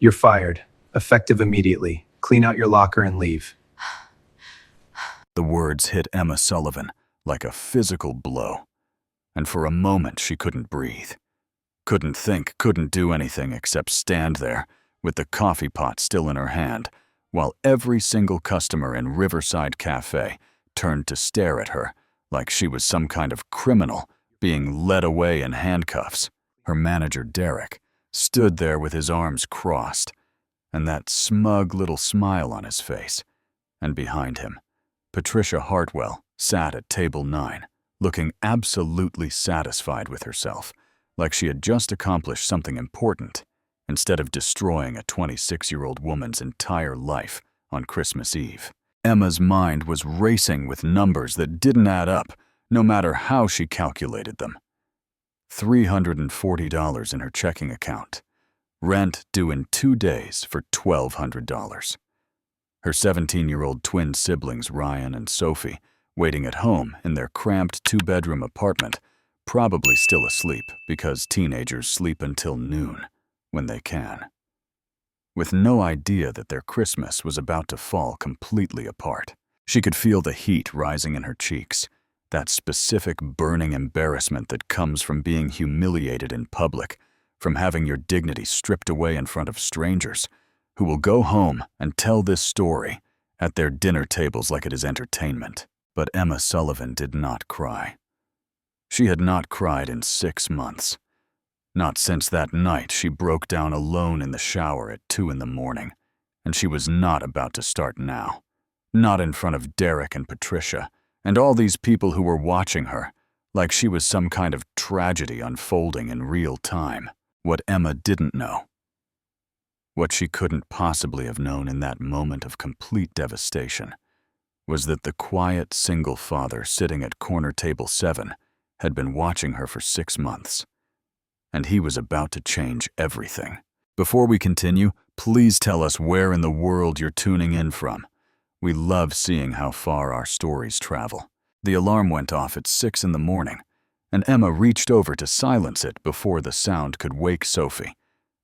You're fired. Effective immediately. Clean out your locker and leave. The words hit Emma Sullivan like a physical blow, and for a moment she couldn't breathe. Couldn't think, couldn't do anything except stand there with the coffee pot still in her hand, while every single customer in Riverside Café turned to stare at her like she was some kind of criminal being led away in handcuffs. Her manager, Derek, stood there with his arms crossed and that smug little smile on his face. And behind him, Patricia Hartwell sat at table 9, looking absolutely satisfied with herself, like she had just accomplished something important, instead of destroying a 26-year-old woman's entire life on Christmas Eve. Emma's mind was racing with numbers that didn't add up, no matter how she calculated them. $340 in her checking account. Rent due in 2 days for $1,200. Her 17-year-old twin siblings, Ryan and Sophie, waiting at home in their cramped 2-bedroom apartment, probably still asleep because teenagers sleep until noon when they can. With no idea that their Christmas was about to fall completely apart. She could feel the heat rising in her cheeks, that specific burning embarrassment that comes from being humiliated in public, from having your dignity stripped away in front of strangers, who will go home and tell this story at their dinner tables like it is entertainment. But Emma Sullivan did not cry. She had not cried in 6 months. Not since that night she broke down alone in the shower at 2 in the morning, and she was not about to start now. Not in front of Derek and Patricia, and all these people who were watching her, like she was some kind of tragedy unfolding in real time. What Emma didn't know, what she couldn't possibly have known in that moment of complete devastation, was that the quiet single father sitting at corner table 7 had been watching her for 6 months, and he was about to change everything. Before we continue, please tell us where in the world you're tuning in from. We love seeing how far our stories travel. The alarm went off at 6 in the morning, and Emma reached over to silence it before the sound could wake Sophie,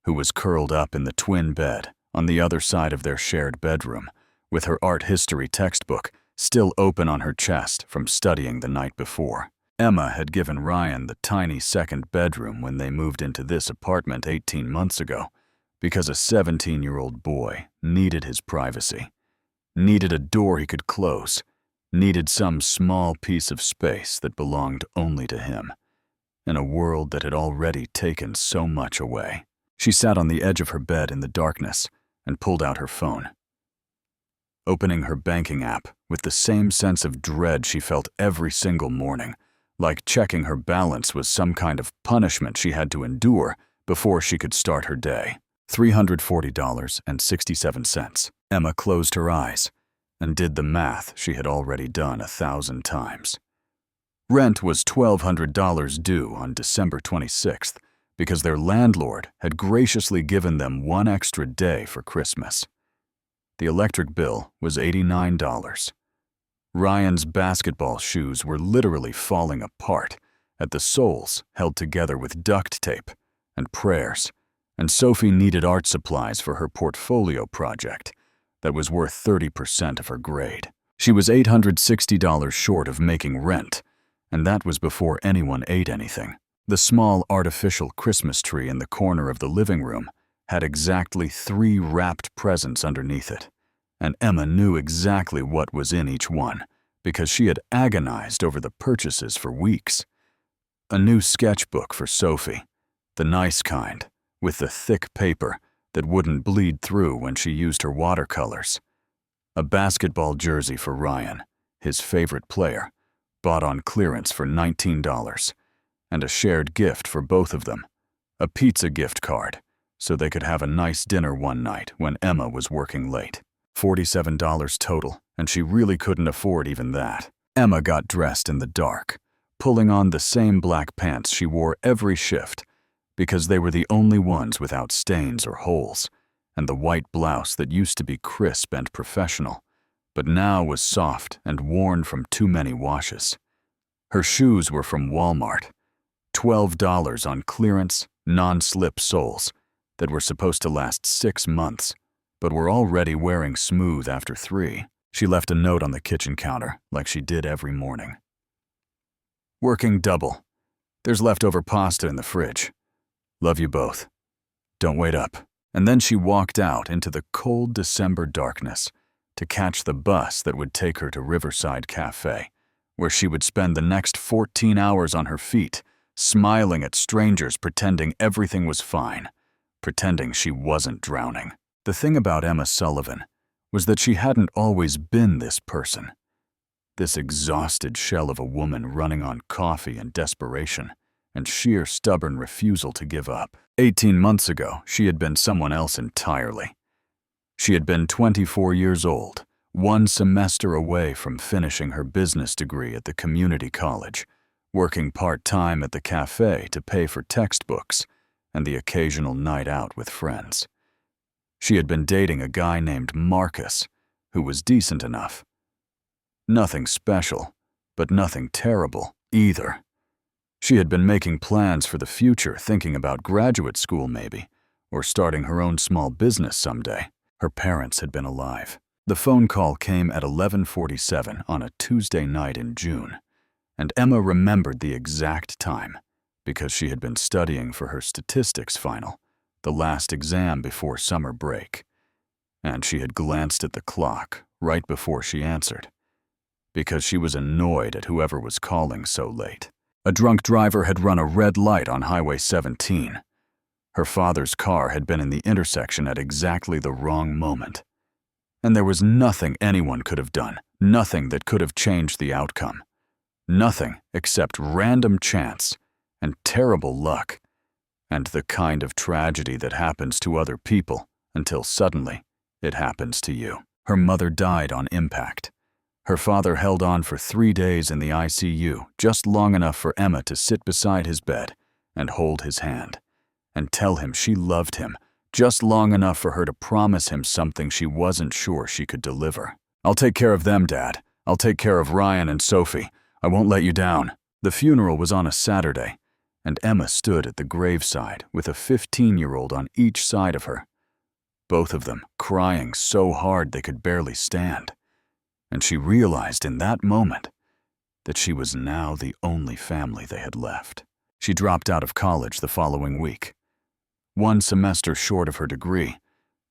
who was curled up in the twin bed on the other side of their shared bedroom, with her art history textbook still open on her chest from studying the night before. Emma had given Ryan the tiny second bedroom when they moved into this apartment 18 months ago, because a 17-year-old boy needed his privacy, needed a door he could close, needed some small piece of space that belonged only to him, in a world that had already taken so much away. She sat on the edge of her bed in the darkness and pulled out her phone. Opening her banking app with the same sense of dread she felt every single morning, like checking her balance was some kind of punishment she had to endure before she could start her day. $340.67. Emma closed her eyes and did the math she had already done 1,000 times. Rent was $1,200 due on December 26th because their landlord had graciously given them 1 extra day for Christmas. The electric bill was $89. Ryan's basketball shoes were literally falling apart at the soles held together with duct tape and prayers, and Sophie needed art supplies for her portfolio project that was worth 30% of her grade. She was $860 short of making rent, and that was before anyone ate anything. The small artificial Christmas tree in the corner of the living room had exactly 3 wrapped presents underneath it, and Emma knew exactly what was in each one because she had agonized over the purchases for weeks. A new sketchbook for Sophie, the nice kind, with the thick paper that wouldn't bleed through when she used her watercolors. A basketball jersey for Ryan, his favorite player, bought on clearance for $19, and a shared gift for both of them, a pizza gift card, so they could have a nice dinner one night when Emma was working late. $47 total, and she really couldn't afford even that. Emma got dressed in the dark, pulling on the same black pants she wore every shift because they were the only ones without stains or holes, and the white blouse that used to be crisp and professional, but now was soft and worn from too many washes. Her shoes were from Walmart, $12 on clearance, non-slip soles, that were supposed to last 6 months, but were already wearing smooth after 3. She left a note on the kitchen counter, like she did every morning. Working double. There's leftover pasta in the fridge. Love you both. Don't wait up. And then she walked out into the cold December darkness to catch the bus that would take her to Riverside Café, where she would spend the next 14 hours on her feet, smiling at strangers, pretending everything was fine, pretending she wasn't drowning. The thing about Emma Sullivan was that she hadn't always been this person, this exhausted shell of a woman running on coffee and desperation and sheer stubborn refusal to give up. 18 months ago, she had been someone else entirely. She had been 24 years old, 1 semester away from finishing her business degree at the community college, working part-time at the cafe to pay for textbooks and the occasional night out with friends. She had been dating a guy named Marcus, who was decent enough. Nothing special, but nothing terrible either. She had been making plans for the future, thinking about graduate school maybe, or starting her own small business someday. Her parents had been alive. The phone call came at 11:47 on a Tuesday night in June, and Emma remembered the exact time because she had been studying for her statistics final, the last exam before summer break, and she had glanced at the clock right before she answered, because she was annoyed at whoever was calling so late. A drunk driver had run a red light on Highway 17. Her father's car had been in the intersection at exactly the wrong moment. And there was nothing anyone could have done, nothing that could have changed the outcome. Nothing except random chance and terrible luck, and the kind of tragedy that happens to other people until suddenly it happens to you. Her mother died on impact. Her father held on for 3 days in the ICU, just long enough for Emma to sit beside his bed and hold his hand, and tell him she loved him, just long enough for her to promise him something she wasn't sure she could deliver. "I'll take care of them, Dad. I'll take care of Ryan and Sophie. I won't let you down." The funeral was on a Saturday, and Emma stood at the graveside with a 15-year-old on each side of her, both of them crying so hard they could barely stand. And she realized in that moment that she was now the only family they had left. She dropped out of college the following week, 1 semester short of her degree,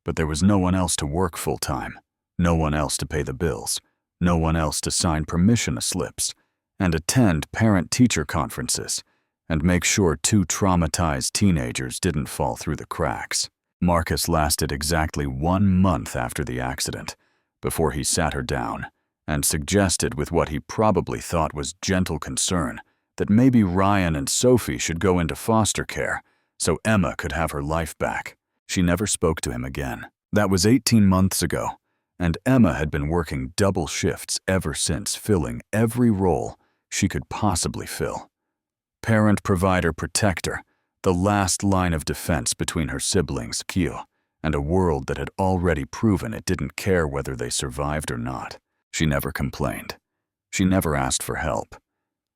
but there was no one else to work full-time, no one else to pay the bills, no one else to sign permission slips and attend parent-teacher conferences and make sure 2 traumatized teenagers didn't fall through the cracks. Marcus lasted exactly 1 month after the accident before he sat her down and suggested, with what he probably thought was gentle concern, that maybe Ryan and Sophie should go into foster care so Emma could have her life back. She never spoke to him again. That was 18 months ago, and Emma had been working double shifts ever since, filling every role she could possibly fill. Parent, provider, protector, the last line of defense between her siblings, Kyo, and a world that had already proven it didn't care whether they survived or not. She never complained. She never asked for help.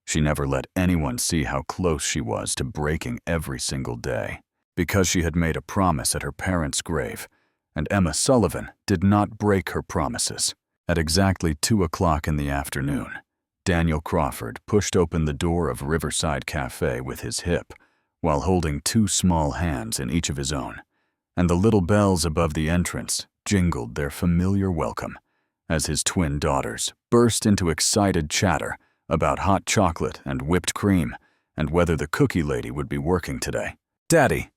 She never let anyone see how close she was to breaking every single day, because she had made a promise at her parents' grave, and Emma Sullivan did not break her promises. At exactly 2 o'clock in the afternoon, Daniel Crawford pushed open the door of Riverside Café with his hip, while holding 2 small hands in each of his own, and the little bells above the entrance jingled their familiar welcome as his twin daughters burst into excited chatter about hot chocolate and whipped cream and whether the cookie lady would be working today. "Daddy,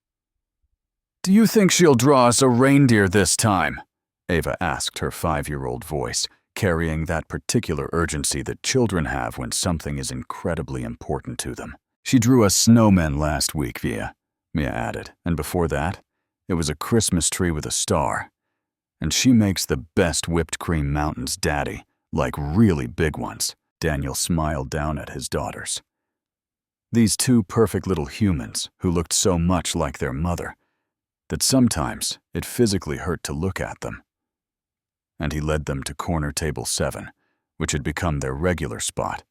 do you think she'll draw us a reindeer this time?" Ava asked, her 5-year-old voice carrying that particular urgency that children have when something is incredibly important to them. "She drew us snowmen last week, Mia added, and before that, it was a Christmas tree with a star. And she makes the best whipped cream mountains, Daddy, like really big ones." Daniel smiled down at his daughters. These 2 perfect little humans who looked so much like their mother that sometimes it physically hurt to look at them. And he led them to corner table 7, which had become their regular spot,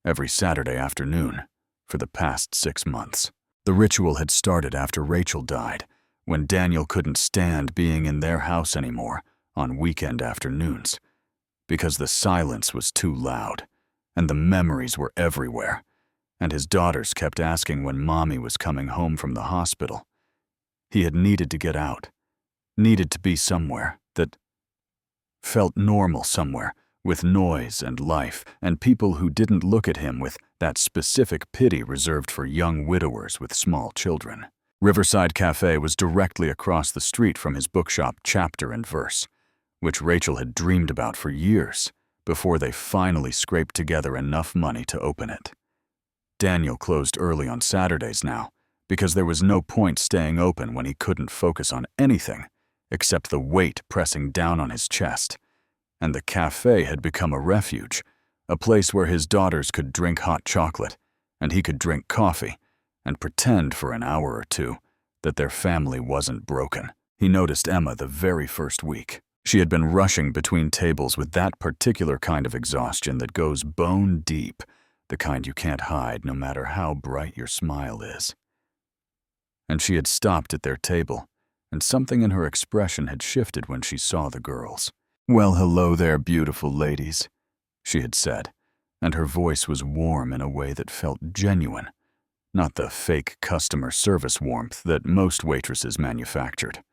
every Saturday afternoon for the past 6 months. The ritual had started after Rachel died, when Daniel couldn't stand being in their house anymore on weekend afternoons, because the silence was too loud, and the memories were everywhere, and his daughters kept asking when Mommy was coming home from the hospital. He had needed to get out, needed to be somewhere that felt normal, somewhere with noise and life and people who didn't look at him with that specific pity reserved for young widowers with small children. Riverside Café was directly across the street from his bookshop Chapter and Verse, which Rachel had dreamed about for years before they finally scraped together enough money to open it. Daniel closed early on Saturdays now because there was no point staying open when he couldn't focus on anything except the weight pressing down on his chest, and the cafe had become a refuge, a place where his daughters could drink hot chocolate and he could drink coffee and pretend for an hour or two that their family wasn't broken. He noticed Emma the very first week. She had been rushing between tables with that particular kind of exhaustion that goes bone deep, the kind you can't hide no matter how bright your smile is. And she had stopped at their table, and something in her expression had shifted when she saw the girls. "Well, hello there, beautiful ladies," she had said, and her voice was warm in a way that felt genuine, not the fake customer service warmth that most waitresses manufactured.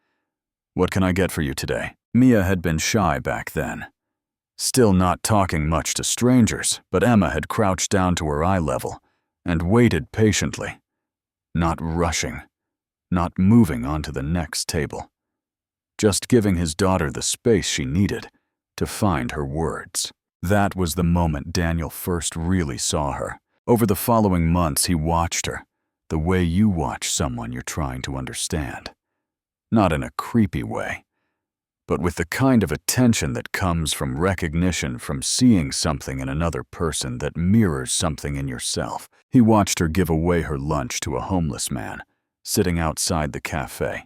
"What can I get for you today?" Mia had been shy back then, still not talking much to strangers, but Emma had crouched down to her eye level and waited patiently, not rushing, not moving on to the next table, just giving his daughter the space she needed to find her words. That was the moment Daniel first really saw her. Over the following months, he watched her, the way you watch someone you're trying to understand. Not in a creepy way, but with the kind of attention that comes from recognition, from seeing something in another person that mirrors something in yourself. He watched her give away her lunch to a homeless man sitting outside the cafe,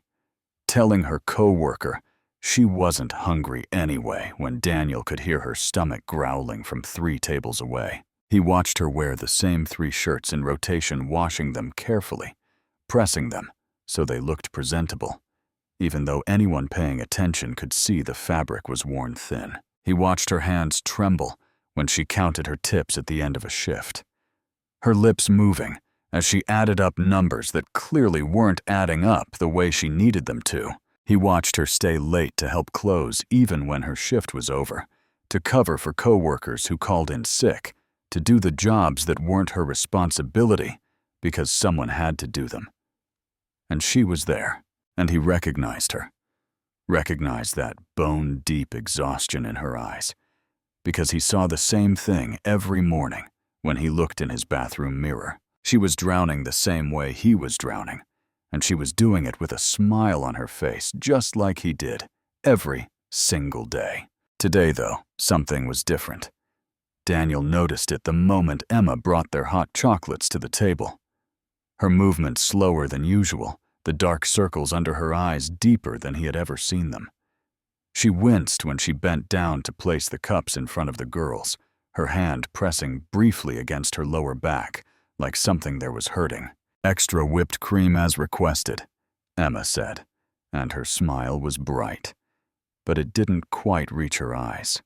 telling her coworker she wasn't hungry anyway when Daniel could hear her stomach growling from 3 tables away. He watched her wear the same 3 shirts in rotation, washing them carefully, pressing them so they looked presentable, even though anyone paying attention could see the fabric was worn thin. He watched her hands tremble when she counted her tips at the end of a shift, her lips moving as she added up numbers that clearly weren't adding up the way she needed them to. He watched her stay late to help close even when her shift was over, to cover for coworkers who called in sick, to do the jobs that weren't her responsibility because someone had to do them. And she was there, and he recognized her, recognized that bone-deep exhaustion in her eyes, because he saw the same thing every morning when he looked in his bathroom mirror. She was drowning the same way he was drowning, and she was doing it with a smile on her face, just like he did every single day. Today, though, something was different. Daniel noticed it the moment Emma brought their hot chocolates to the table. Her movement slower than usual, the dark circles under her eyes deeper than he had ever seen them. She winced when she bent down to place the cups in front of the girls, her hand pressing briefly against her lower back, like something there was hurting. "Extra whipped cream as requested," Emma said, and her smile was bright, but it didn't quite reach her eyes.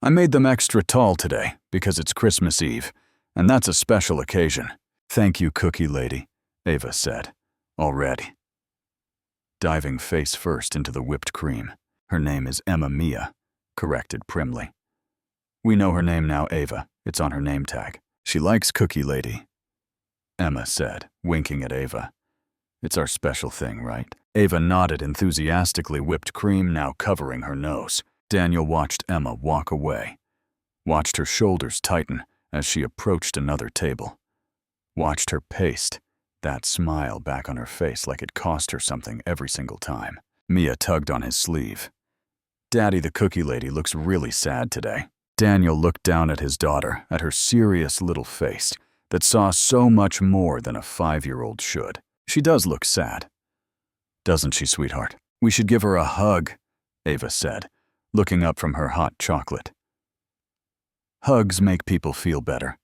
"I made them extra tall today because it's Christmas Eve, and that's a special occasion." "Thank you, cookie lady," Ava said, already, diving face first into the whipped cream. "Her name is Emma Mia," corrected primly. "We know her name now, Ava. It's on her name tag." "She likes cookie lady," Emma said, winking at Ava. "It's our special thing, right?" Ava nodded enthusiastically, whipped cream now covering her nose. Daniel watched Emma walk away, watched her shoulders tighten as she approached another table, watched her paste, that smile back on her face like it cost her something every single time. Mia tugged on his sleeve. "Daddy, the cookie lady looks really sad today." Daniel looked down at his daughter, at her serious little face that saw so much more than a 5-year-old should. "She does look sad, doesn't she, sweetheart? We should give her a hug," Ava said, looking up from her hot chocolate. "Hugs make people feel better.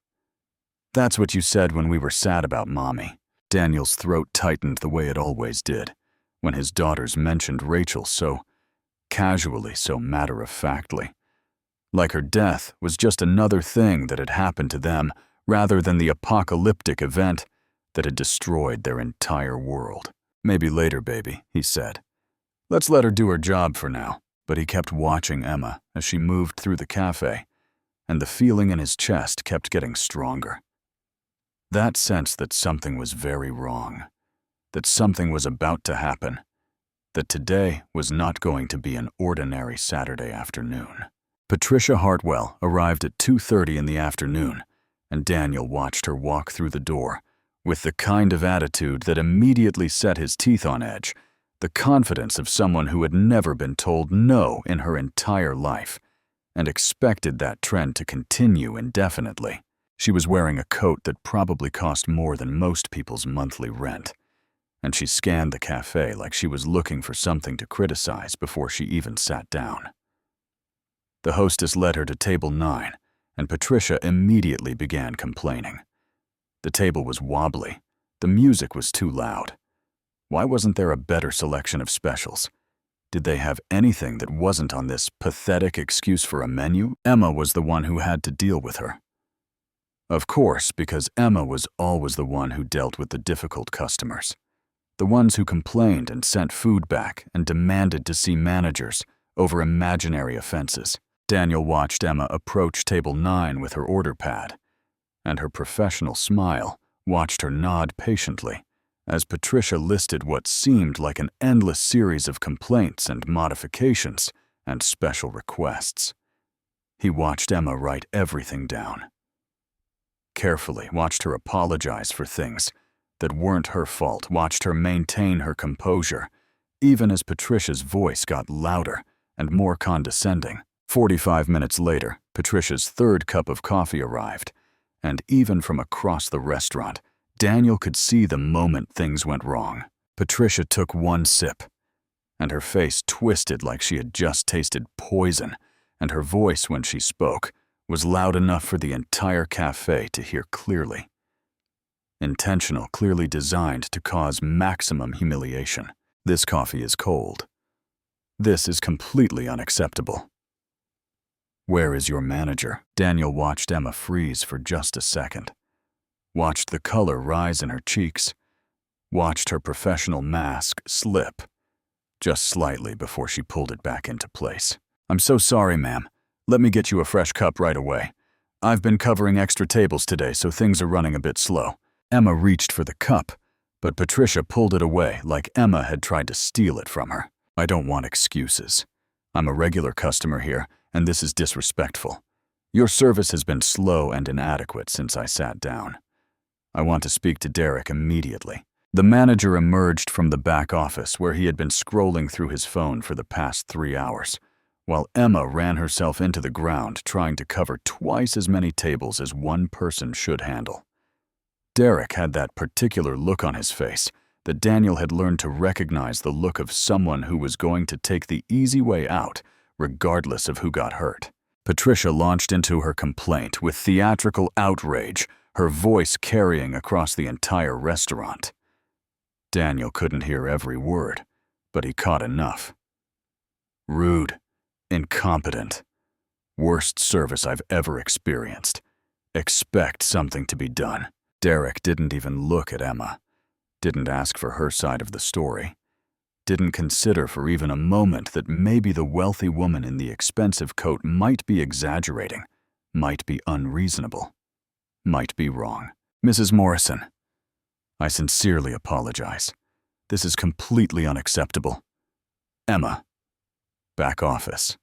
That's what you said when we were sad about Mommy." Daniel's throat tightened the way it always did, when his daughters mentioned Rachel so casually, so matter-of-factly. Like her death was just another thing that had happened to them rather than the apocalyptic event that had destroyed their entire world. "Maybe later, baby," he said. "Let's let her do her job for now." But he kept watching Emma as she moved through the cafe, and the feeling in his chest kept getting stronger. That sense that something was very wrong, that something was about to happen, that today was not going to be an ordinary Saturday afternoon. Patricia Hartwell arrived at 2:30 in the afternoon, and Daniel watched her walk through the door with the kind of attitude that immediately set his teeth on edge, the confidence of someone who had never been told no in her entire life and expected that trend to continue indefinitely. She was wearing a coat that probably cost more than most people's monthly rent, and she scanned the cafe like she was looking for something to criticize before she even sat down. The hostess led her to table 9, and Patricia immediately began complaining. The table was wobbly. The music was too loud. Why wasn't there a better selection of specials? Did they have anything that wasn't on this pathetic excuse for a menu? Emma was the one who had to deal with her. Of course, because Emma was always the one who dealt with the difficult customers, the ones who complained and sent food back and demanded to see managers over imaginary offenses. Daniel watched Emma approach table 9 with her order pad, and her professional smile watched her nod patiently as Patricia listed what seemed like an endless series of complaints and modifications and special requests. He watched Emma write everything down. Carefully watched her apologize for things that weren't her fault, watched her maintain her composure, even as Patricia's voice got louder and more condescending. 45 minutes later, Patricia's third cup of coffee arrived, and even from across the restaurant, Daniel could see the moment things went wrong. Patricia took one sip, and her face twisted like she had just tasted poison, and her voice when she spoke was loud enough for the entire cafe to hear clearly. Intentional, clearly designed to cause maximum humiliation. "This coffee is cold. This is completely unacceptable. Where is your manager?" Daniel watched Emma freeze for just a second, watched the color rise in her cheeks, watched her professional mask slip just slightly before she pulled it back into place. "I'm so sorry, ma'am. Let me get you a fresh cup right away. I've been covering extra tables today, so things are running a bit slow." Emma reached for the cup, but Patricia pulled it away like Emma had tried to steal it from her. "I don't want excuses. I'm a regular customer here, and this is disrespectful. Your service has been slow and inadequate since I sat down. I want to speak to Derek immediately." The manager emerged from the back office where he had been scrolling through his phone for the past 3 hours, while Emma ran herself into the ground trying to cover twice as many tables as one person should handle. Derek had that particular look on his face that Daniel had learned to recognize the look of someone who was going to take the easy way out, regardless of who got hurt. Patricia launched into her complaint with theatrical outrage, her voice carrying across the entire restaurant. Daniel couldn't hear every word, but he caught enough. "Rude. Incompetent. Worst service I've ever experienced. Expect something to be done." Derek didn't even look at Emma, didn't ask for her side of the story, didn't consider for even a moment that maybe the wealthy woman in the expensive coat might be exaggerating, might be unreasonable, might be wrong. "Mrs. Morrison, I sincerely apologize. This is completely unacceptable. Emma, back office.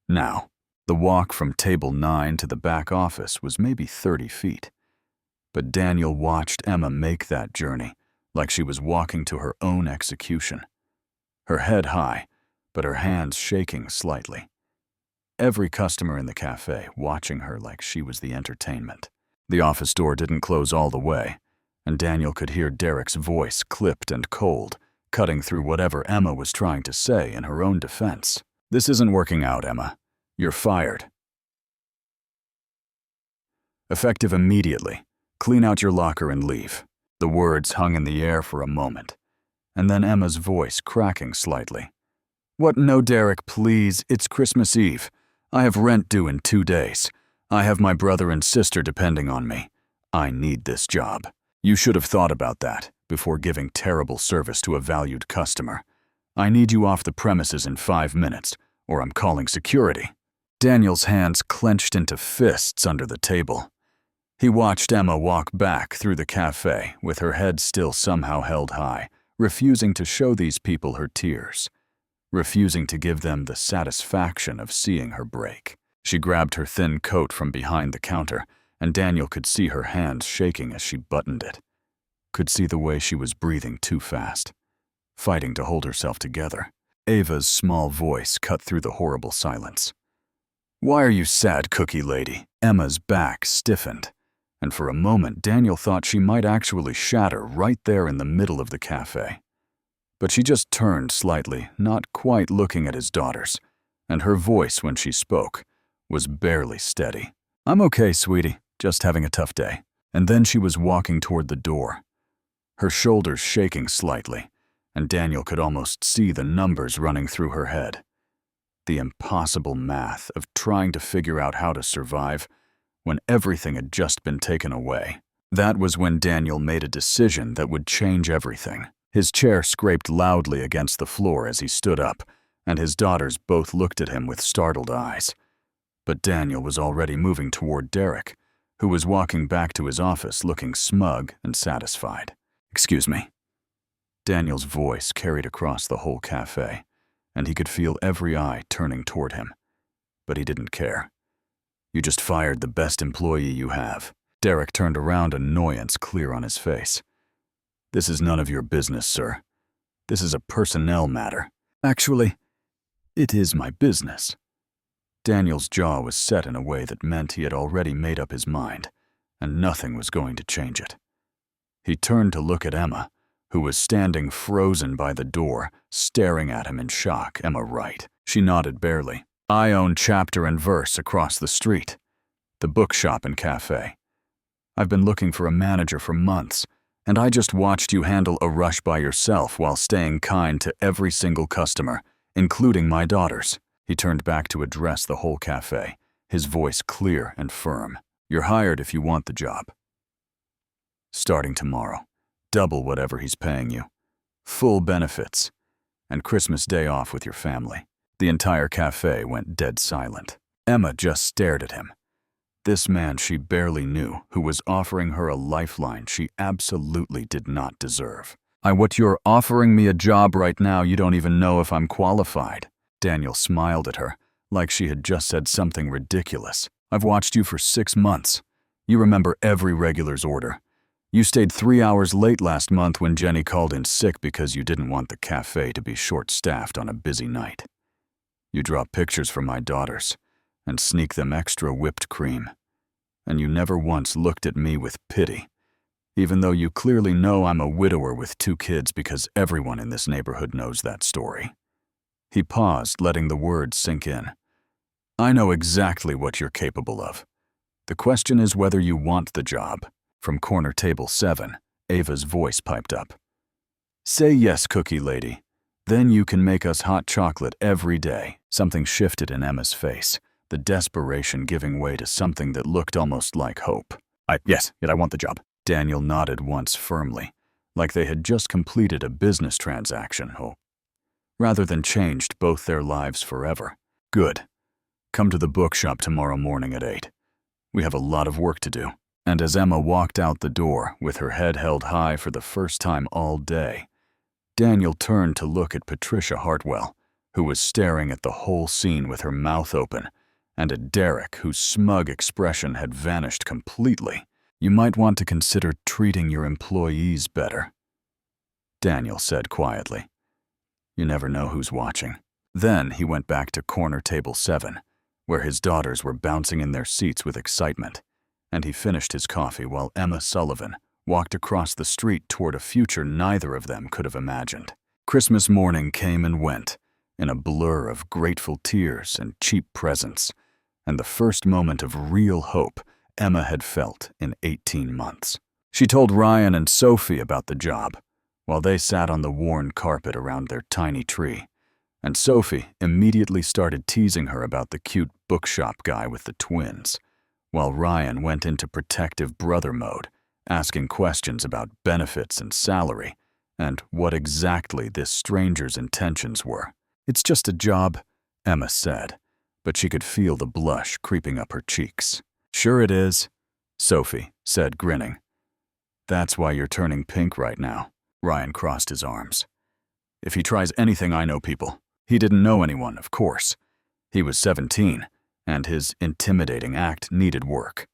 Now." The walk from table 9 to the back office was maybe 30 feet. But Daniel watched Emma make that journey like she was walking to her own execution. Her head high, but her hands shaking slightly. Every customer in the cafe watching her like she was the entertainment. The office door didn't close all the way, and Daniel could hear Derek's voice clipped and cold, cutting through whatever Emma was trying to say in her own defense. "This isn't working out, Emma. You're fired. Effective immediately. Clean out your locker and leave." The words hung in the air for a moment, and then Emma's voice cracking slightly. "What? No, Derek, please. It's Christmas Eve. I have rent due in 2 days. I have my brother and sister depending on me. I need this job. You should have thought about that before giving terrible service to a valued customer. I need you off the premises in 5 minutes, or I'm calling security." Daniel's hands clenched into fists under the table. He watched Emma walk back through the cafe with her head still somehow held high, refusing to show these people her tears, refusing to give them the satisfaction of seeing her break. She grabbed her thin coat from behind the counter, and Daniel could see her hands shaking as she buttoned it. Could see the way she was breathing too fast, fighting to hold herself together. Ava's small voice cut through the horrible silence. "Why are you sad, cookie lady?" Emma's back stiffened, and for a moment Daniel thought she might actually shatter right there in the middle of the cafe. But she just turned slightly, not quite looking at his daughters, and her voice when she spoke was barely steady. "I'm okay, sweetie, just having a tough day." And then she was walking toward the door, her shoulders shaking slightly, and Daniel could almost see the numbers running through her head. The impossible math of trying to figure out how to survive when everything had just been taken away. That was when Daniel made a decision that would change everything. His chair scraped loudly against the floor as he stood up, and his daughters both looked at him with startled eyes. But Daniel was already moving toward Derek, who was walking back to his office looking smug and satisfied. "Excuse me." Daniel's voice carried across the whole cafe, and he could feel every eye turning toward him. But he didn't care. "You just fired the best employee you have." Derek turned around, annoyance clear on his face. "This is none of your business, sir. This is a personnel matter." "Actually, it is my business." Daniel's jaw was set in a way that meant he had already made up his mind, and nothing was going to change it. He turned to look at Emma, who was standing frozen by the door, staring at him in shock. Emma right. She nodded barely. "I own Chapter and Verse across the street, the bookshop and cafe. I've been looking for a manager for months, and I just watched you handle a rush by yourself while staying kind to every single customer, including my daughters." He turned back to address the whole cafe, his voice clear and firm. "You're hired if you want the job. Starting tomorrow, double whatever he's paying you, full benefits, and Christmas Day off with your family." The entire cafe went dead silent. Emma just stared at him. This man she barely knew, who was offering her a lifeline she absolutely did not deserve. What you're offering me a job right now, you don't even know if I'm qualified." Daniel smiled at her, like she had just said something ridiculous. "I've watched you for 6 months. You remember every regular's order. You stayed 3 hours late last month when Jenny called in sick because you didn't want the cafe to be short-staffed on a busy night. You draw pictures for my daughters and sneak them extra whipped cream. And you never once looked at me with pity, even though you clearly know I'm a widower with 2 kids because everyone in this neighborhood knows that story." He paused, letting the words sink in. "I know exactly what you're capable of. The question is whether you want the job." From corner table 7, Ava's voice piped up. "Say yes, cookie lady. Then you can make us hot chocolate every day." Something shifted in Emma's face, the desperation giving way to something that looked almost like hope. Yes, I want the job." Daniel nodded once firmly, like they had just completed a business transaction, rather than changed both their lives forever. "Good. Come to the bookshop tomorrow morning at 8. We have a lot of work to do." And as Emma walked out the door, with her head held high for the first time all day, Daniel turned to look at Patricia Hartwell, who was staring at the whole scene with her mouth open, and at Derek, whose smug expression had vanished completely. "You might want to consider treating your employees better," Daniel said quietly. "You never know who's watching." Then he went back to corner table 7, where his daughters were bouncing in their seats with excitement, and he finished his coffee while Emma Sullivan walked across the street toward a future neither of them could have imagined. Christmas morning came and went, in a blur of grateful tears and cheap presents, and the first moment of real hope Emma had felt in 18 months. She told Ryan and Sophie about the job, while they sat on the worn carpet around their tiny tree, and Sophie immediately started teasing her about the cute bookshop guy with the twins, while Ryan went into protective brother mode, asking questions about benefits and salary, and what exactly this stranger's intentions were. "It's just a job," Emma said, but she could feel the blush creeping up her cheeks. "Sure it is," Sophie said, grinning. "That's why you're turning pink right now." Ryan crossed his arms. "If he tries anything, I know people." He didn't know anyone, of course. He was 17, and his intimidating act needed work.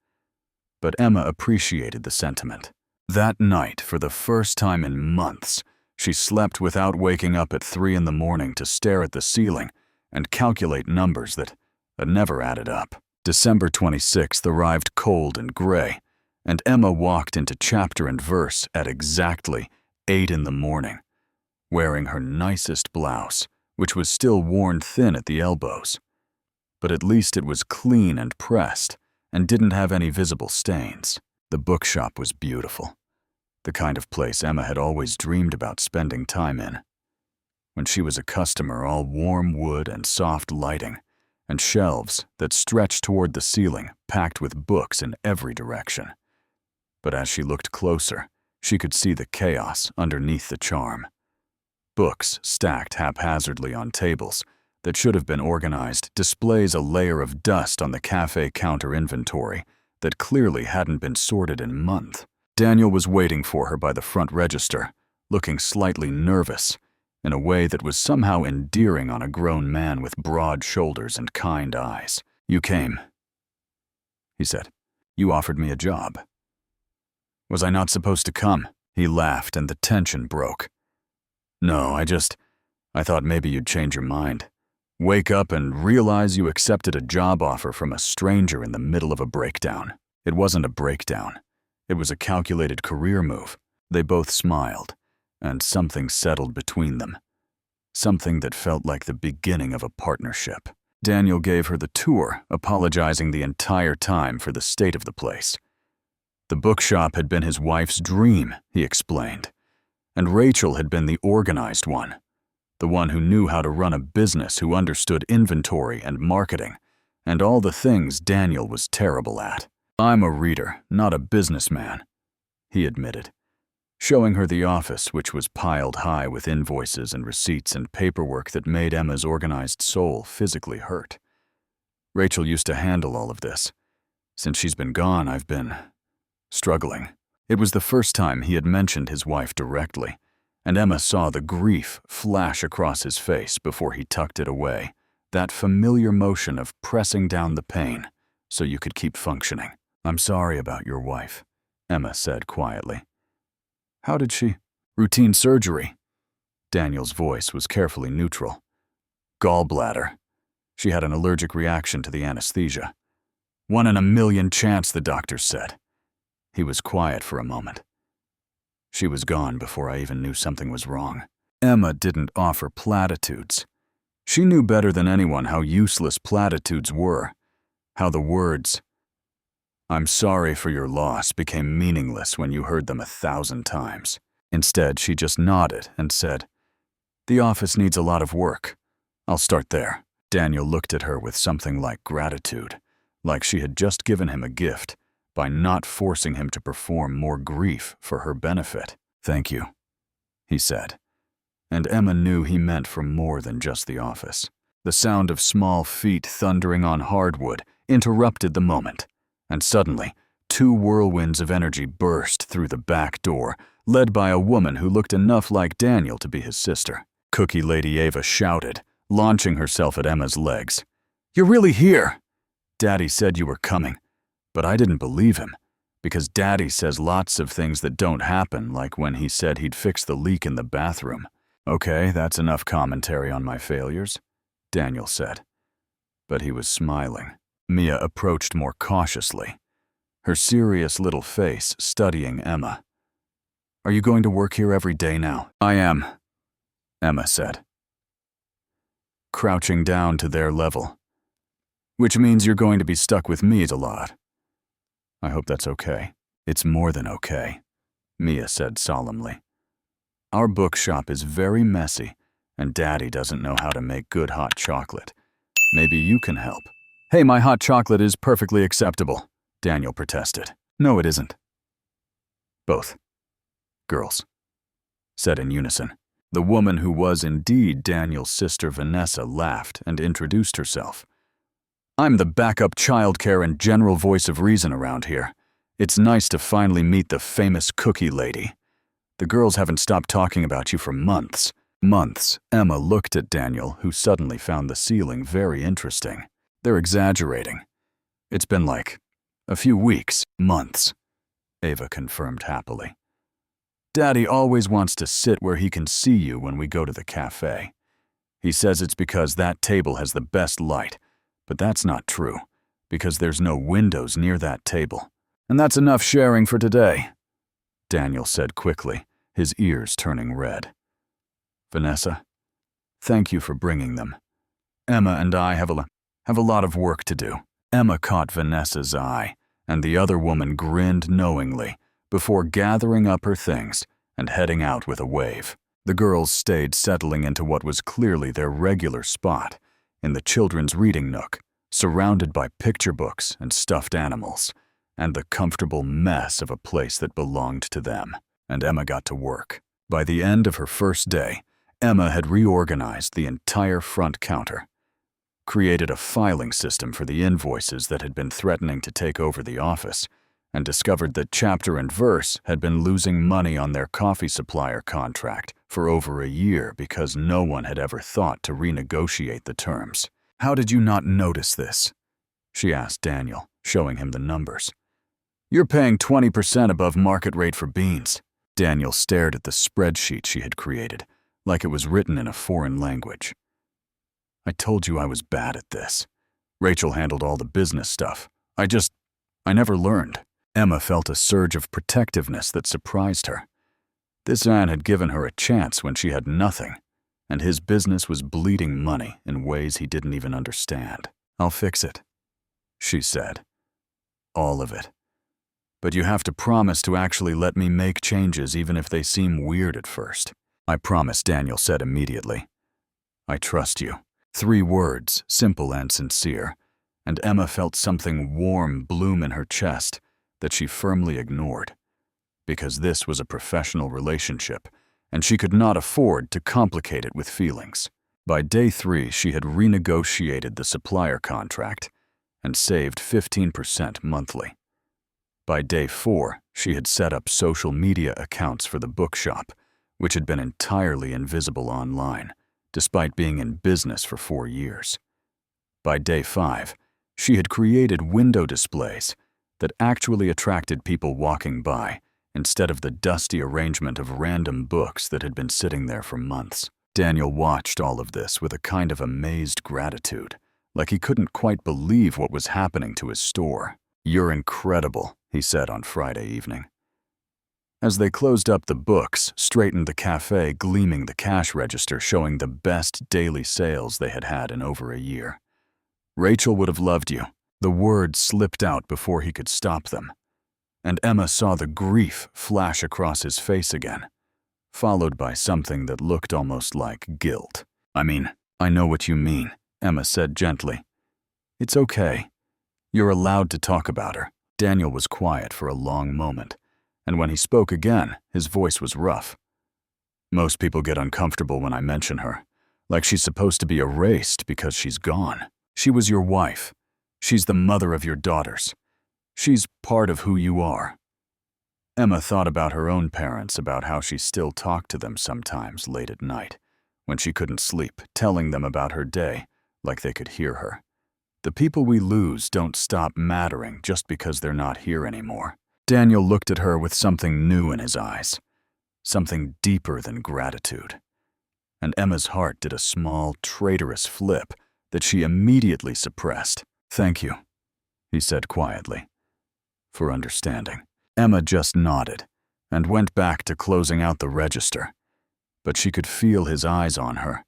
But Emma appreciated the sentiment. That night, for the first time in months, she slept without waking up at 3 in the morning to stare at the ceiling and calculate numbers that had never added up. December 26th arrived cold and gray, and Emma walked into chapter and verse at exactly 8 in the morning, wearing her nicest blouse, which was still worn thin at the elbows. But at least it was clean and pressed and didn't have any visible stains. The bookshop was beautiful, the kind of place Emma had always dreamed about spending time in. When she was a customer, all warm wood and soft lighting, and shelves that stretched toward the ceiling, packed with books in every direction. But as she looked closer, she could see the chaos underneath the charm. Books stacked haphazardly on tables that should have been organized displays a layer of dust on the cafe counter inventory that clearly hadn't been sorted in months. Daniel was waiting for her by the front register, looking slightly nervous, in a way that was somehow endearing on a grown man with broad shoulders and kind eyes. "You came," he said. "You offered me a job." "Was I not supposed to come?" He laughed and the tension broke. "No, I thought maybe you'd change your mind. Wake up and realize you accepted a job offer from a stranger in the middle of a breakdown." It wasn't a breakdown. It was a calculated career move. They both smiled, and something settled between them. Something that felt like the beginning of a partnership. Daniel gave her the tour, apologizing the entire time for the state of the place. The bookshop had been his wife's dream, he explained, and Rachel had been the organized one, the one who knew how to run a business, who understood inventory and marketing, and all the things Daniel was terrible at. "I'm a reader, not a businessman," he admitted, showing her the office, which was piled high with invoices and receipts and paperwork that made Emma's organized soul physically hurt. "Rachel used to handle all of this. Since she's been gone, I've been struggling." It was the first time he had mentioned his wife directly, and Emma saw the grief flash across his face before he tucked it away, that familiar motion of pressing down the pain so you could keep functioning. "I'm sorry about your wife," Emma said quietly. "How did she?" "Routine surgery." Daniel's voice was carefully neutral. "Gallbladder. She had an allergic reaction to the anesthesia. 1 in a million chance, the doctors said." He was quiet for a moment. "She was gone before I even knew something was wrong." Emma didn't offer platitudes. She knew better than anyone how useless platitudes were, how the words, "I'm sorry for your loss," became meaningless when you heard them 1,000 times. Instead, she just nodded and said, "The office needs a lot of work. I'll start there." Daniel looked at her with something like gratitude, like she had just given him a gift by not forcing him to perform more grief for her benefit. "Thank you," he said, and Emma knew he meant for more than just the office. The sound of small feet thundering on hardwood interrupted the moment, and suddenly, 2 whirlwinds of energy burst through the back door, led by a woman who looked enough like Daniel to be his sister. Cookie Lady Ava shouted, launching herself at Emma's legs. "You're really here! Daddy said you were coming, but I didn't believe him, because Daddy says lots of things that don't happen, like when he said he'd fix the leak in the bathroom." "Okay, that's enough commentary on my failures," Daniel said. But he was smiling. Mia approached more cautiously, her serious little face studying Emma. "Are you going to work here every day now?" "I am," Emma said, crouching down to their level. "Which means you're going to be stuck with me a lot." "I hope that's okay." "It's more than okay," Mia said solemnly. Our bookshop is very messy, and Daddy doesn't know how to make good hot chocolate. Maybe you can help." "Hey, my hot chocolate is perfectly acceptable," Daniel protested. "No, it isn't." Both girls said in unison. The woman who was indeed Daniel's sister Vanessa laughed and introduced herself. "I'm the backup childcare and general voice of reason around here. It's nice to finally meet the famous cookie lady. The girls haven't stopped talking about you for months." Months. Emma looked at Daniel, who suddenly found the ceiling very interesting. "They're exaggerating. It's been like a few weeks, months," Ava confirmed happily. "Daddy always wants to sit where he can see you when we go to the cafe. He says it's because that table has the best light, but that's not true, because there's no windows near that table. And that's enough sharing for today," Daniel said quickly, his ears turning red. "Vanessa, thank you for bringing them. Emma and I have a lot of work to do." Emma caught Vanessa's eye, and the other woman grinned knowingly before gathering up her things and heading out with a wave. The girls stayed settling into what was clearly their regular spot, in the children's reading nook, surrounded by picture books and stuffed animals, and the comfortable mess of a place that belonged to them. And Emma got to work. By the end of her first day, Emma had reorganized the entire front counter, created a filing system for the invoices that had been threatening to take over the office, and discovered that Chapter and Verse had been losing money on their coffee supplier contract for over a year because no one had ever thought to renegotiate the terms. "How did you not notice this?" she asked Daniel, showing him the numbers. "You're paying 20% above market rate for beans." Daniel stared at the spreadsheet she had created, like it was written in a foreign language. "I told you I was bad at this. Rachel handled all the business stuff. I never learned." Emma felt a surge of protectiveness that surprised her. This man had given her a chance when she had nothing, and his business was bleeding money in ways he didn't even understand. "I'll fix it," she said. "All of it. But you have to promise to actually let me make changes even if they seem weird at first." "I promise," Daniel said immediately. "I trust you." 3 words, simple and sincere, and Emma felt something warm bloom in her chest that she firmly ignored, because this was a professional relationship, and she could not afford to complicate it with feelings. By day 3, she had renegotiated the supplier contract and saved 15% monthly. By day 4, she had set up social media accounts for the bookshop, which had been entirely invisible online, despite being in business for 4 years. By day 5, she had created window displays that actually attracted people walking by, instead of the dusty arrangement of random books that had been sitting there for months. Daniel watched all of this with a kind of amazed gratitude, like he couldn't quite believe what was happening to his store. "You're incredible," he said on Friday evening. As they closed up the books, straightened the cafe, gleaming the cash register showing the best daily sales they had had in over a year. "Rachel would have loved you." The words slipped out before he could stop them, and Emma saw the grief flash across his face again, followed by something that looked almost like guilt. I know what you mean," Emma said gently. "It's okay. You're allowed to talk about her." Daniel was quiet for a long moment, and when he spoke again, his voice was rough. "Most people get uncomfortable when I mention her, like she's supposed to be erased because she's gone. She was your wife. She's the mother of your daughters. She's part of who you are." Emma thought about her own parents, about how she still talked to them sometimes late at night, when she couldn't sleep, telling them about her day, like they could hear her. The people we lose don't stop mattering just because they're not here anymore. Daniel looked at her with something new in his eyes, something deeper than gratitude. And Emma's heart did a small, traitorous flip that she immediately suppressed. "Thank you," he said quietly, "for understanding." Emma just nodded and went back to closing out the register, but she could feel his eyes on her,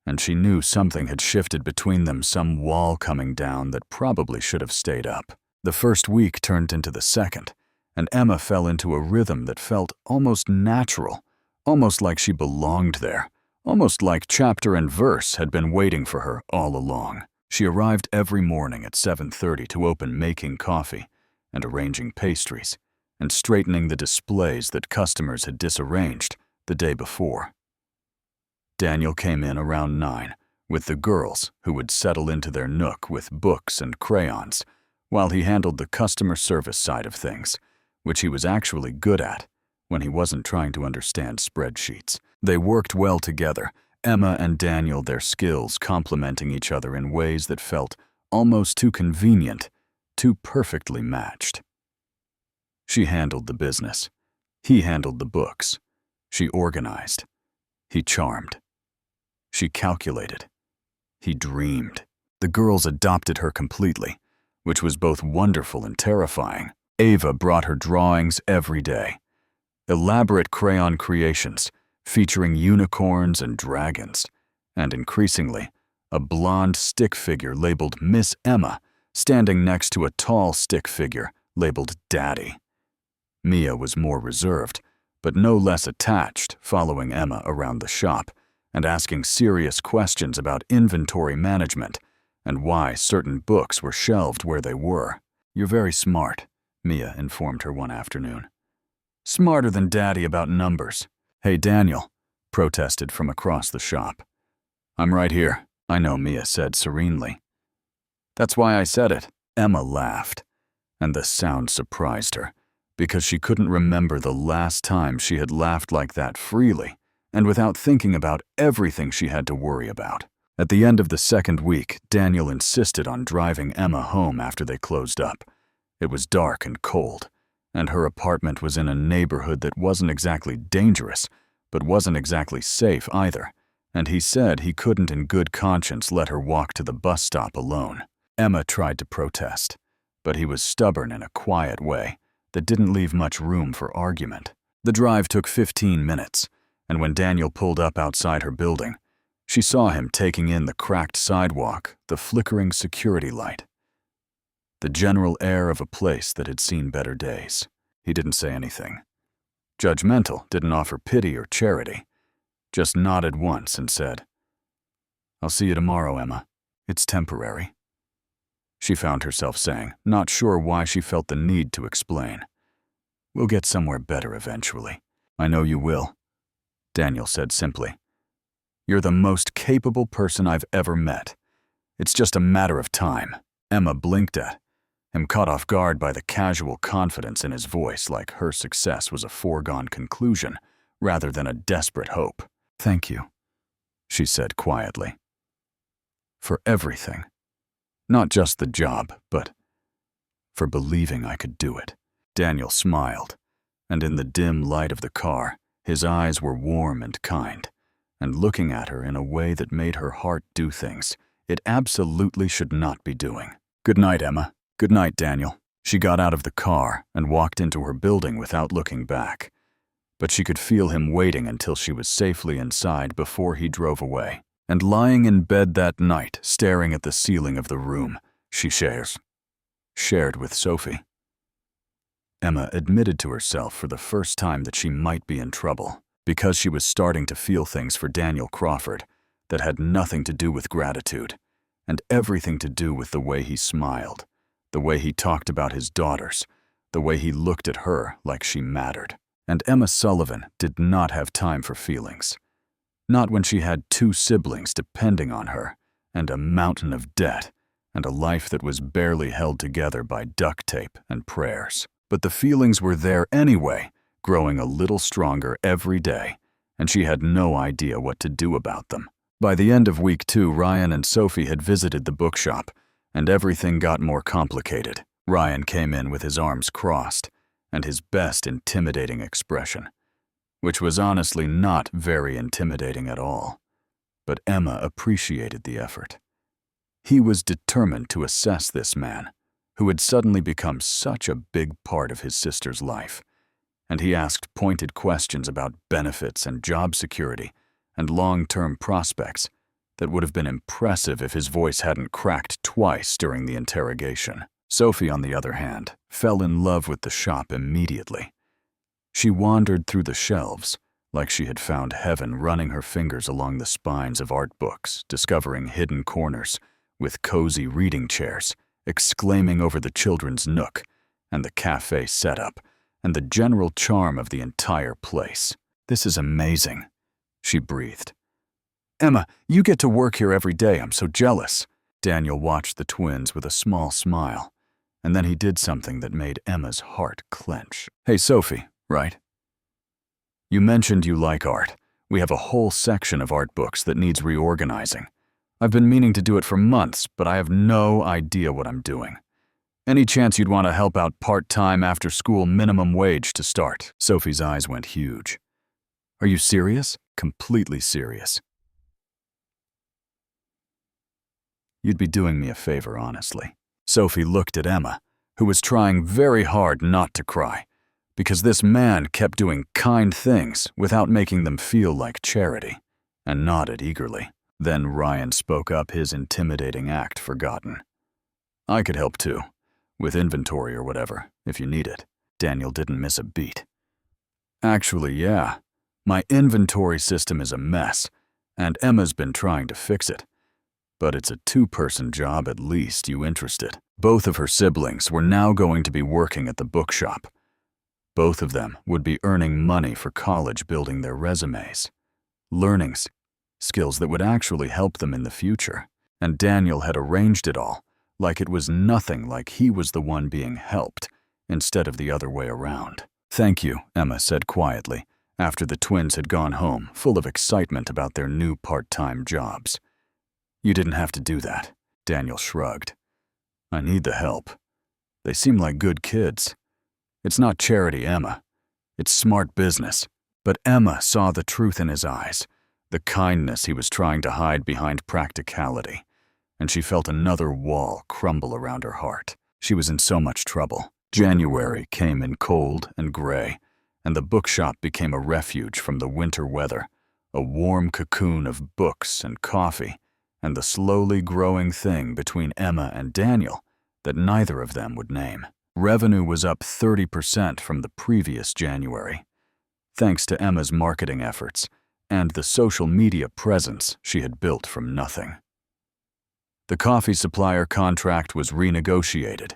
and she knew something had shifted between them, some wall coming down that probably should have stayed up. The first week turned into the second, and Emma fell into a rhythm that felt almost natural, almost like she belonged there, almost like chapter and verse had been waiting for her all along. She arrived every morning at 7:30 to open making coffee and arranging pastries and straightening the displays that customers had disarranged the day before. Daniel came in around 9 with the girls who would settle into their nook with books and crayons, while he handled the customer service side of things, which he was actually good at when he wasn't trying to understand spreadsheets. They worked well together, Emma and Daniel, their skills complementing each other in ways that felt almost too convenient, too perfectly matched. She handled the business. He handled the books. She organized. He charmed. She calculated. He dreamed. The girls adopted her completely, which was both wonderful and terrifying. Ava brought her drawings every day. Elaborate crayon creations featuring unicorns and dragons, and increasingly, a blonde stick figure labeled Miss Emma standing next to a tall stick figure labeled Daddy. Mia was more reserved, but no less attached, following Emma around the shop and asking serious questions about inventory management and why certain books were shelved where they were. "You're very smart," Mia informed her one afternoon. "Smarter than Daddy about numbers." "Hey, Daniel," protested from across the shop. "I'm right here," I know, Mia said serenely. "That's why I said it." Emma laughed, and the sound surprised her, because she couldn't remember the last time she had laughed like that freely and without thinking about everything she had to worry about. At the end of the second week, Daniel insisted on driving Emma home after they closed up. It was dark and cold, and her apartment was in a neighborhood that wasn't exactly dangerous, but wasn't exactly safe either, and he said he couldn't in good conscience let her walk to the bus stop alone. Emma tried to protest, but he was stubborn in a quiet way that didn't leave much room for argument. The drive took 15 minutes, and when Daniel pulled up outside her building, she saw him taking in the cracked sidewalk, the flickering security light, the general air of a place that had seen better days. He didn't say anything. Judgmental, didn't offer pity or charity, just nodded once and said, "I'll see you tomorrow, Emma. It's temporary." She found herself saying, not sure why she felt the need to explain. "We'll get somewhere better eventually." "I know you will," Daniel said simply. "You're the most capable person I've ever met. It's just a matter of time." Emma blinked at him, caught off guard by the casual confidence in his voice, like her success was a foregone conclusion rather than a desperate hope. "Thank you," she said quietly. "For everything. Not just the job, but for believing I could do it." Daniel smiled, and in the dim light of the car, his eyes were warm and kind, and looking at her in a way that made her heart do things it absolutely should not be doing. "Good night, Emma." "Good night, Daniel." She got out of the car and walked into her building without looking back, but she could feel him waiting until she was safely inside before he drove away. And lying in bed that night, staring at the ceiling of the room she shared with Sophie, Emma admitted to herself for the first time that she might be in trouble, because she was starting to feel things for Daniel Crawford that had nothing to do with gratitude, and everything to do with the way he smiled, the way he talked about his daughters, the way he looked at her like she mattered. And Emma Sullivan did not have time for feelings. Not when she had 2 siblings depending on her, and a mountain of debt, and a life that was barely held together by duct tape and prayers. But the feelings were there anyway, growing a little stronger every day, and she had no idea what to do about them. By the end of week 2, Ryan and Sophie had visited the bookshop, and everything got more complicated. Ryan came in with his arms crossed, and his best intimidating expression, which was honestly not very intimidating at all. But Emma appreciated the effort. He was determined to assess this man, who had suddenly become such a big part of his sister's life, and he asked pointed questions about benefits and job security and long-term prospects that would have been impressive if his voice hadn't cracked twice during the interrogation. Sophie, on the other hand, fell in love with the shop immediately. She wandered through the shelves, like she had found heaven, running her fingers along the spines of art books, discovering hidden corners with cozy reading chairs, exclaiming over the children's nook and the cafe setup and the general charm of the entire place. "This is amazing," she breathed. "Emma, you get to work here every day. I'm so jealous." Daniel watched the twins with a small smile, and then he did something that made Emma's heart clench. "Hey, Sophie, right? You mentioned you like art. We have a whole section of art books that needs reorganizing. I've been meaning to do it for months, but I have no idea what I'm doing. Any chance you'd want to help out part-time after school minimum wage to start?" Sophie's eyes went huge. "Are you serious?" "Completely serious. You'd be doing me a favor, honestly." Sophie looked at Emma, who was trying very hard not to cry, because this man kept doing kind things without making them feel like charity, and nodded eagerly. Then Ryan spoke up, his intimidating act forgotten. "I could help too, with inventory or whatever, if you need it." Daniel didn't miss a beat. "Actually, yeah. My inventory system is a mess, and Emma's been trying to fix it. But it's a two-person job at least. You interested?" Both of her siblings were now going to be working at the bookshop. Both of them would be earning money for college, building their resumes, learning skills that would actually help them in the future. And Daniel had arranged it all, like it was nothing, like he was the one being helped, instead of the other way around. "Thank you," Emma said quietly, after the twins had gone home, full of excitement about their new part-time jobs. "You didn't have to do that." Daniel shrugged. "I need the help. They seem like good kids. It's not charity, Emma. It's smart business." But Emma saw the truth in his eyes, the kindness he was trying to hide behind practicality, and she felt another wall crumble around her heart. She was in so much trouble. January came in cold and gray, and the bookshop became a refuge from the winter weather, a warm cocoon of books and coffee, and the slowly growing thing between Emma and Daniel that neither of them would name. Revenue was up 30% from the previous January, thanks to Emma's marketing efforts and the social media presence she had built from nothing. The coffee supplier contract was renegotiated,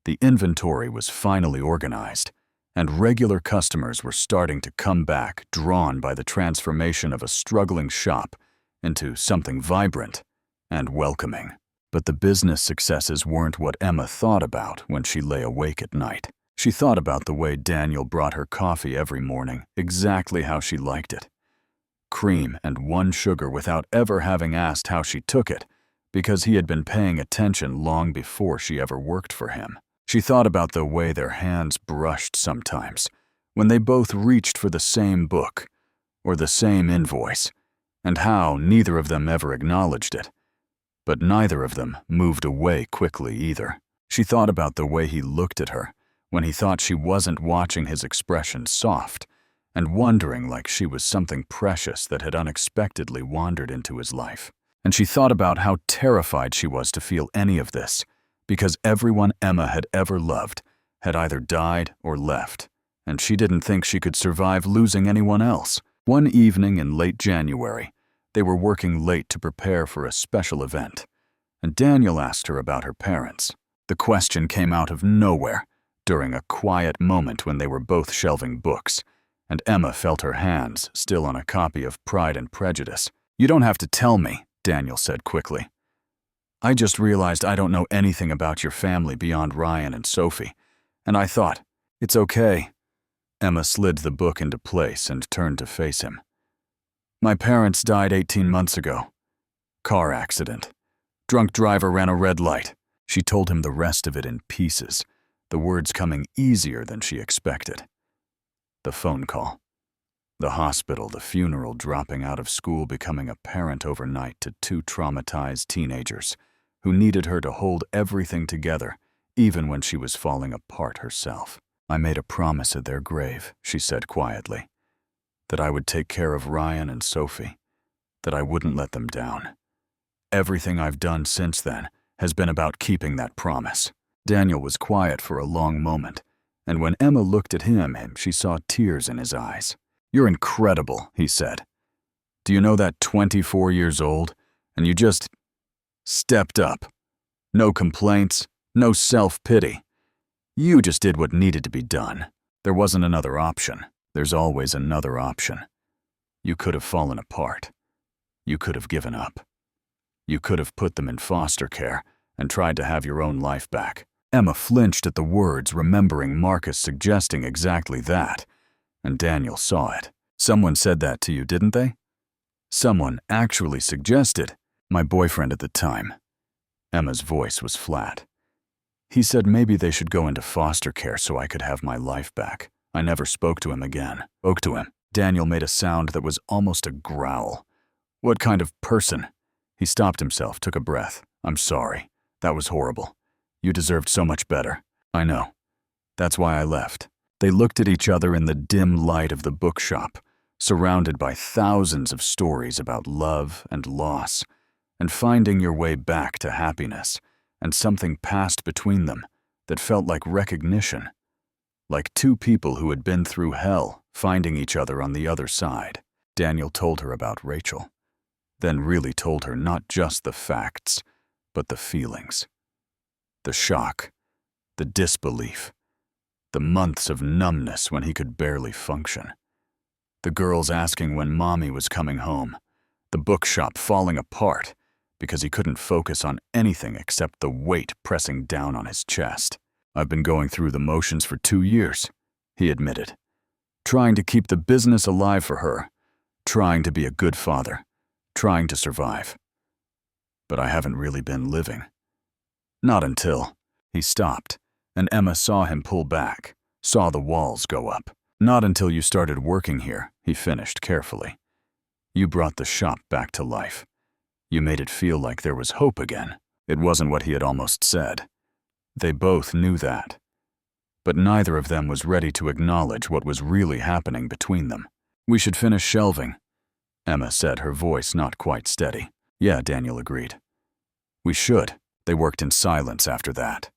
the inventory was finally organized, and regular customers were starting to come back, drawn by the transformation of a struggling shop into something vibrant and welcoming. But the business successes weren't what Emma thought about when she lay awake at night. She thought about the way Daniel brought her coffee every morning, exactly how she liked it. Cream and 1 sugar, without ever having asked how she took it, because he had been paying attention long before she ever worked for him. She thought about the way their hands brushed sometimes, when they both reached for the same book or the same invoice, and how neither of them ever acknowledged it. But neither of them moved away quickly either. She thought about the way he looked at her when he thought she wasn't, watching his expression soft and wondering like she was something precious that had unexpectedly wandered into his life. And she thought about how terrified she was to feel any of this, because everyone Emma had ever loved had either died or left, and she didn't think she could survive losing anyone else. One evening in late January, they were working late to prepare for a special event, and Daniel asked her about her parents. The question came out of nowhere during a quiet moment when they were both shelving books, and Emma felt her hands still on a copy of Pride and Prejudice. "You don't have to tell me," Daniel said quickly. "I just realized I don't know anything about your family beyond Ryan and Sophie, and I thought, it's okay." Emma slid the book into place and turned to face him. "My parents died 18 months ago. Car accident. Drunk driver ran a red light." She told him the rest of it in pieces, the words coming easier than she expected. The phone call, the hospital, the funeral, dropping out of school, becoming a parent overnight to 2 traumatized teenagers who needed her to hold everything together, even when she was falling apart herself. "I made a promise at their grave," she said quietly, "that I would take care of Ryan and Sophie, that I wouldn't let them down. Everything I've done since then has been about keeping that promise." Daniel was quiet for a long moment, and when Emma looked at him, she saw tears in his eyes. "You're incredible," he said. "Do you know that 24 years old, and you just stepped up? No complaints, no self-pity. You just did what needed to be done. There wasn't another option. There's always another option. You could have fallen apart. You could have given up. You could have put them in foster care and tried to have your own life back." Emma flinched at the words, remembering Marcus suggesting exactly that, and Daniel saw it. "Someone said that to you, didn't they?" "Someone actually suggested." "My boyfriend at the time." Emma's voice was flat. "He said maybe they should go into foster care so I could have my life back. I never spoke to him again." "Spoke to him?" Daniel made a sound that was almost a growl. "What kind of person?" He stopped himself, took a breath. "I'm sorry. That was horrible. You deserved so much better." "I know. That's why I left." They looked at each other in the dim light of the bookshop, surrounded by thousands of stories about love and loss, and finding your way back to happiness, and something passed between them that felt like recognition, like two people who had been through hell finding each other on the other side. Daniel told her about Rachel, then really told her not just the facts, but the feelings. The shock, the disbelief, the months of numbness when he could barely function. The girls asking when Mommy was coming home, the bookshop falling apart because he couldn't focus on anything except the weight pressing down on his chest. "I've been going through the motions for 2 years, he admitted, trying to keep the business alive for her, trying to be a good father, trying to survive. But I haven't really been living. Not until..." He stopped, and Emma saw him pull back, saw the walls go up. "Not until you started working here," he finished carefully. "You brought the shop back to life. You made it feel like there was hope again." It wasn't what he had almost said. They both knew that. But neither of them was ready to acknowledge what was really happening between them. "We should finish shelving," Emma said, her voice not quite steady. "Yeah," Daniel agreed. "We should." They worked in silence after that.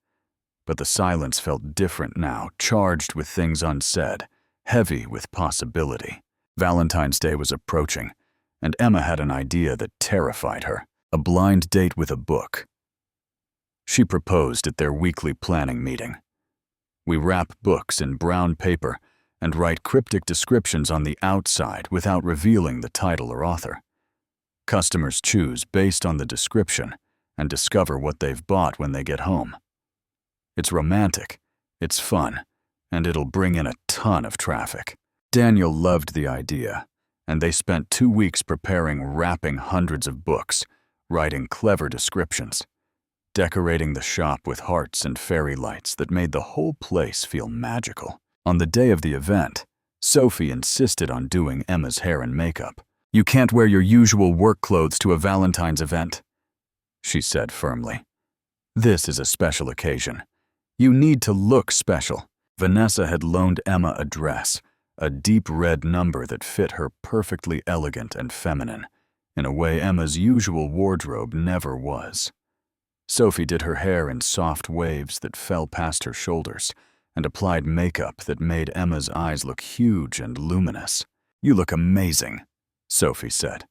But the silence felt different now, charged with things unsaid, heavy with possibility. Valentine's Day was approaching, and Emma had an idea that terrified her: a blind date with a book. She proposed at their weekly planning meeting. "We wrap books in brown paper and write cryptic descriptions on the outside without revealing the title or author. Customers choose based on the description and discover what they've bought when they get home. It's romantic, it's fun, and it'll bring in a ton of traffic." Daniel loved the idea, and they spent 2 weeks preparing, wrapping hundreds of books, writing clever descriptions, decorating the shop with hearts and fairy lights that made the whole place feel magical. On the day of the event, Sophie insisted on doing Emma's hair and makeup. "You can't wear your usual work clothes to a Valentine's event," she said firmly. "This is a special occasion. You need to look special." Vanessa had loaned Emma a dress, a deep red number that fit her perfectly elegant and feminine, in a way Emma's usual wardrobe never was. Sophie did her hair in soft waves that fell past her shoulders and applied makeup that made Emma's eyes look huge and luminous. "You look amazing," Sophie said,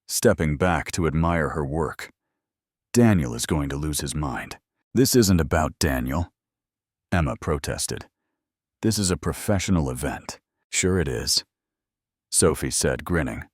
stepping back to admire her work. Daniel is going to lose his mind. "This isn't about Daniel," Emma protested. "This is a professional event." "Sure it is," Sophie said, grinning.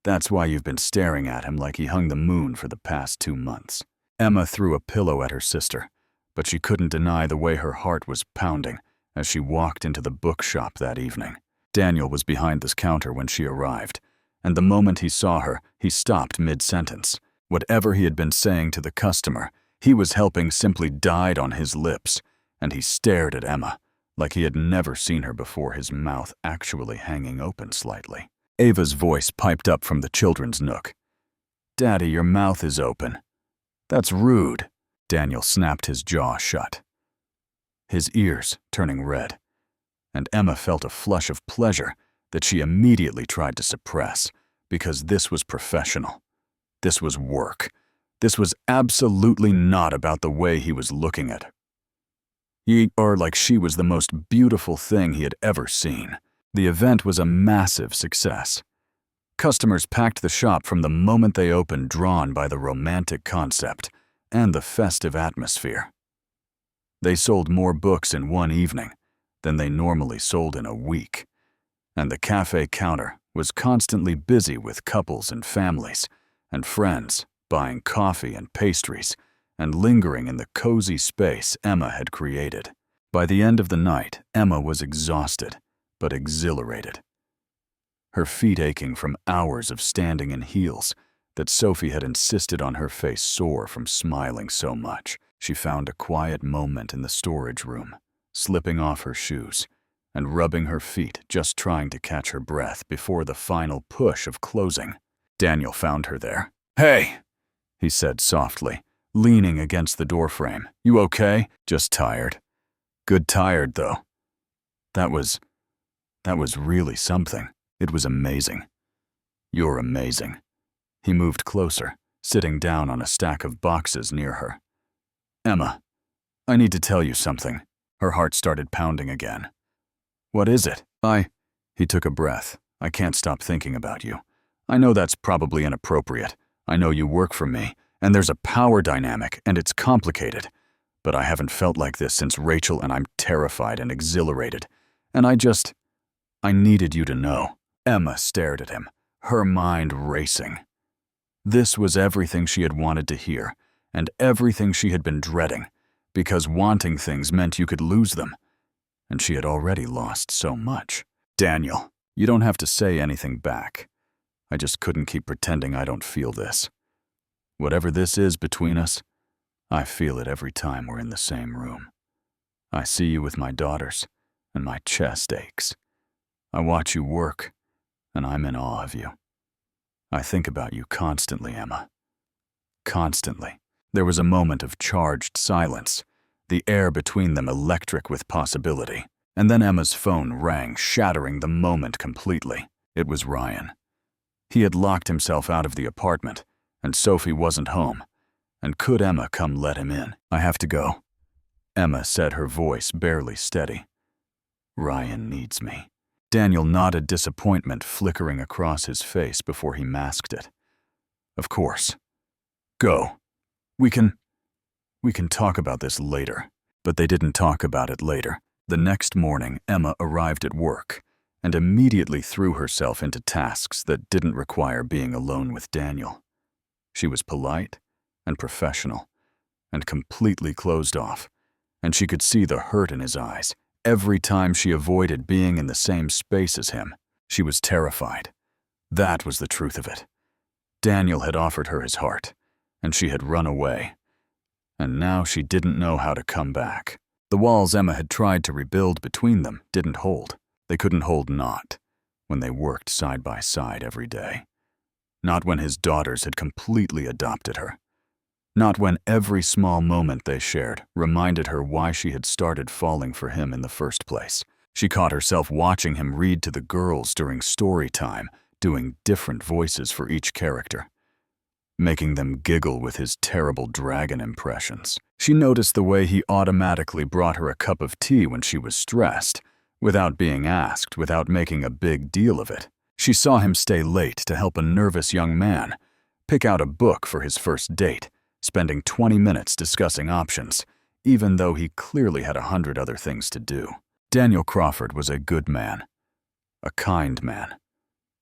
"That's why you've been staring at him like he hung the moon for the past 2 months. Emma threw a pillow at her sister, but she couldn't deny the way her heart was pounding as she walked into the bookshop that evening. Daniel was behind this counter when she arrived, and the moment he saw her, he stopped mid-sentence. Whatever he had been saying to the customer, he was helping simply died on his lips, and he stared at Emma like he had never seen her before, his mouth actually hanging open slightly. Ava's voice piped up from the children's nook. "Daddy, your mouth is open." "That's rude." Daniel snapped his jaw shut, his ears turning red, and Emma felt a flush of pleasure that she immediately tried to suppress, because this was professional. This was work. This was absolutely not about the way he was looking at her. Like she was the most beautiful thing he had ever seen. The event was a massive success. Customers packed the shop from the moment they opened, drawn by the romantic concept and the festive atmosphere. They sold more books in one evening than they normally sold in a week, and the cafe counter was constantly busy with couples and families and friends buying coffee and pastries and lingering in the cozy space Emma had created. By the end of the night, Emma was exhausted but exhilarated. Her feet aching from hours of standing in heels that Sophie had insisted on her face sore from smiling so much. She found a quiet moment in the storage room, slipping off her shoes and rubbing her feet, just trying to catch her breath before the final push of closing. Daniel found her there. "Hey," he said softly, leaning against the doorframe. "You okay?" "Just tired." "Good tired, though." That was really something. It was amazing. "You're amazing." He moved closer, sitting down on a stack of boxes near her. "Emma, I need to tell you something." Her heart started pounding again. "What is it?" He took a breath. "I can't stop thinking about you. I know that's probably inappropriate. I know you work for me, and there's a power dynamic, and it's complicated. But I haven't felt like this since Rachel, and I'm terrified and exhilarated. And I needed you to know." Emma stared at him, her mind racing. This was everything she had wanted to hear, and everything she had been dreading, because wanting things meant you could lose them. And she had already lost so much. "Daniel, you don't have to say anything back. I just couldn't keep pretending I don't feel this. Whatever this is between us, I feel it every time we're in the same room. I see you with my daughters, and my chest aches. I watch you work, and I'm in awe of you. I think about you constantly, Emma. Constantly." There was a moment of charged silence, the air between them electric with possibility. And then Emma's phone rang, shattering the moment completely. It was Ryan. He had locked himself out of the apartment, and Sophie wasn't home. And could Emma come let him in? "I have to go," Emma said, her voice barely steady. "Ryan needs me." Daniel nodded, disappointment flickering across his face before he masked it. "Of course. Go. We can talk about this later." But they didn't talk about it later. The next morning, Emma arrived at work and immediately threw herself into tasks that didn't require being alone with Daniel. She was polite and professional and completely closed off, and she could see the hurt in his eyes every time she avoided being in the same space as him. She was terrified. That was the truth of it. Daniel had offered her his heart, and she had run away. And now she didn't know how to come back. The walls Emma had tried to rebuild between them didn't hold. They couldn't hold not when they worked side by side every day. Not when his daughters had completely adopted her. Not when every small moment they shared reminded her why she had started falling for him in the first place. She caught herself watching him read to the girls during story time, doing different voices for each character, making them giggle with his terrible dragon impressions. She noticed the way he automatically brought her a cup of tea when she was stressed, without being asked, without making a big deal of it. She saw him stay late to help a nervous young man pick out a book for his first date, spending 20 minutes discussing options, even though he clearly had 100 other things to do. Daniel Crawford was a good man, a kind man,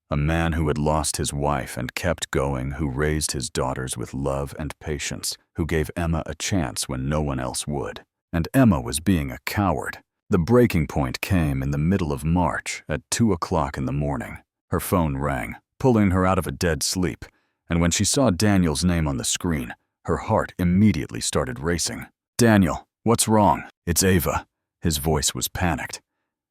a man who had lost his wife and kept going, who raised his daughters with love and patience, who gave Emma a chance when no one else would. And Emma was being a coward. The breaking point came in the middle of March at 2 o'clock in the morning. Her phone rang, pulling her out of a dead sleep, and when she saw Daniel's name on the screen, her heart immediately started racing. "Daniel, what's wrong?" "It's Ava." His voice was panicked.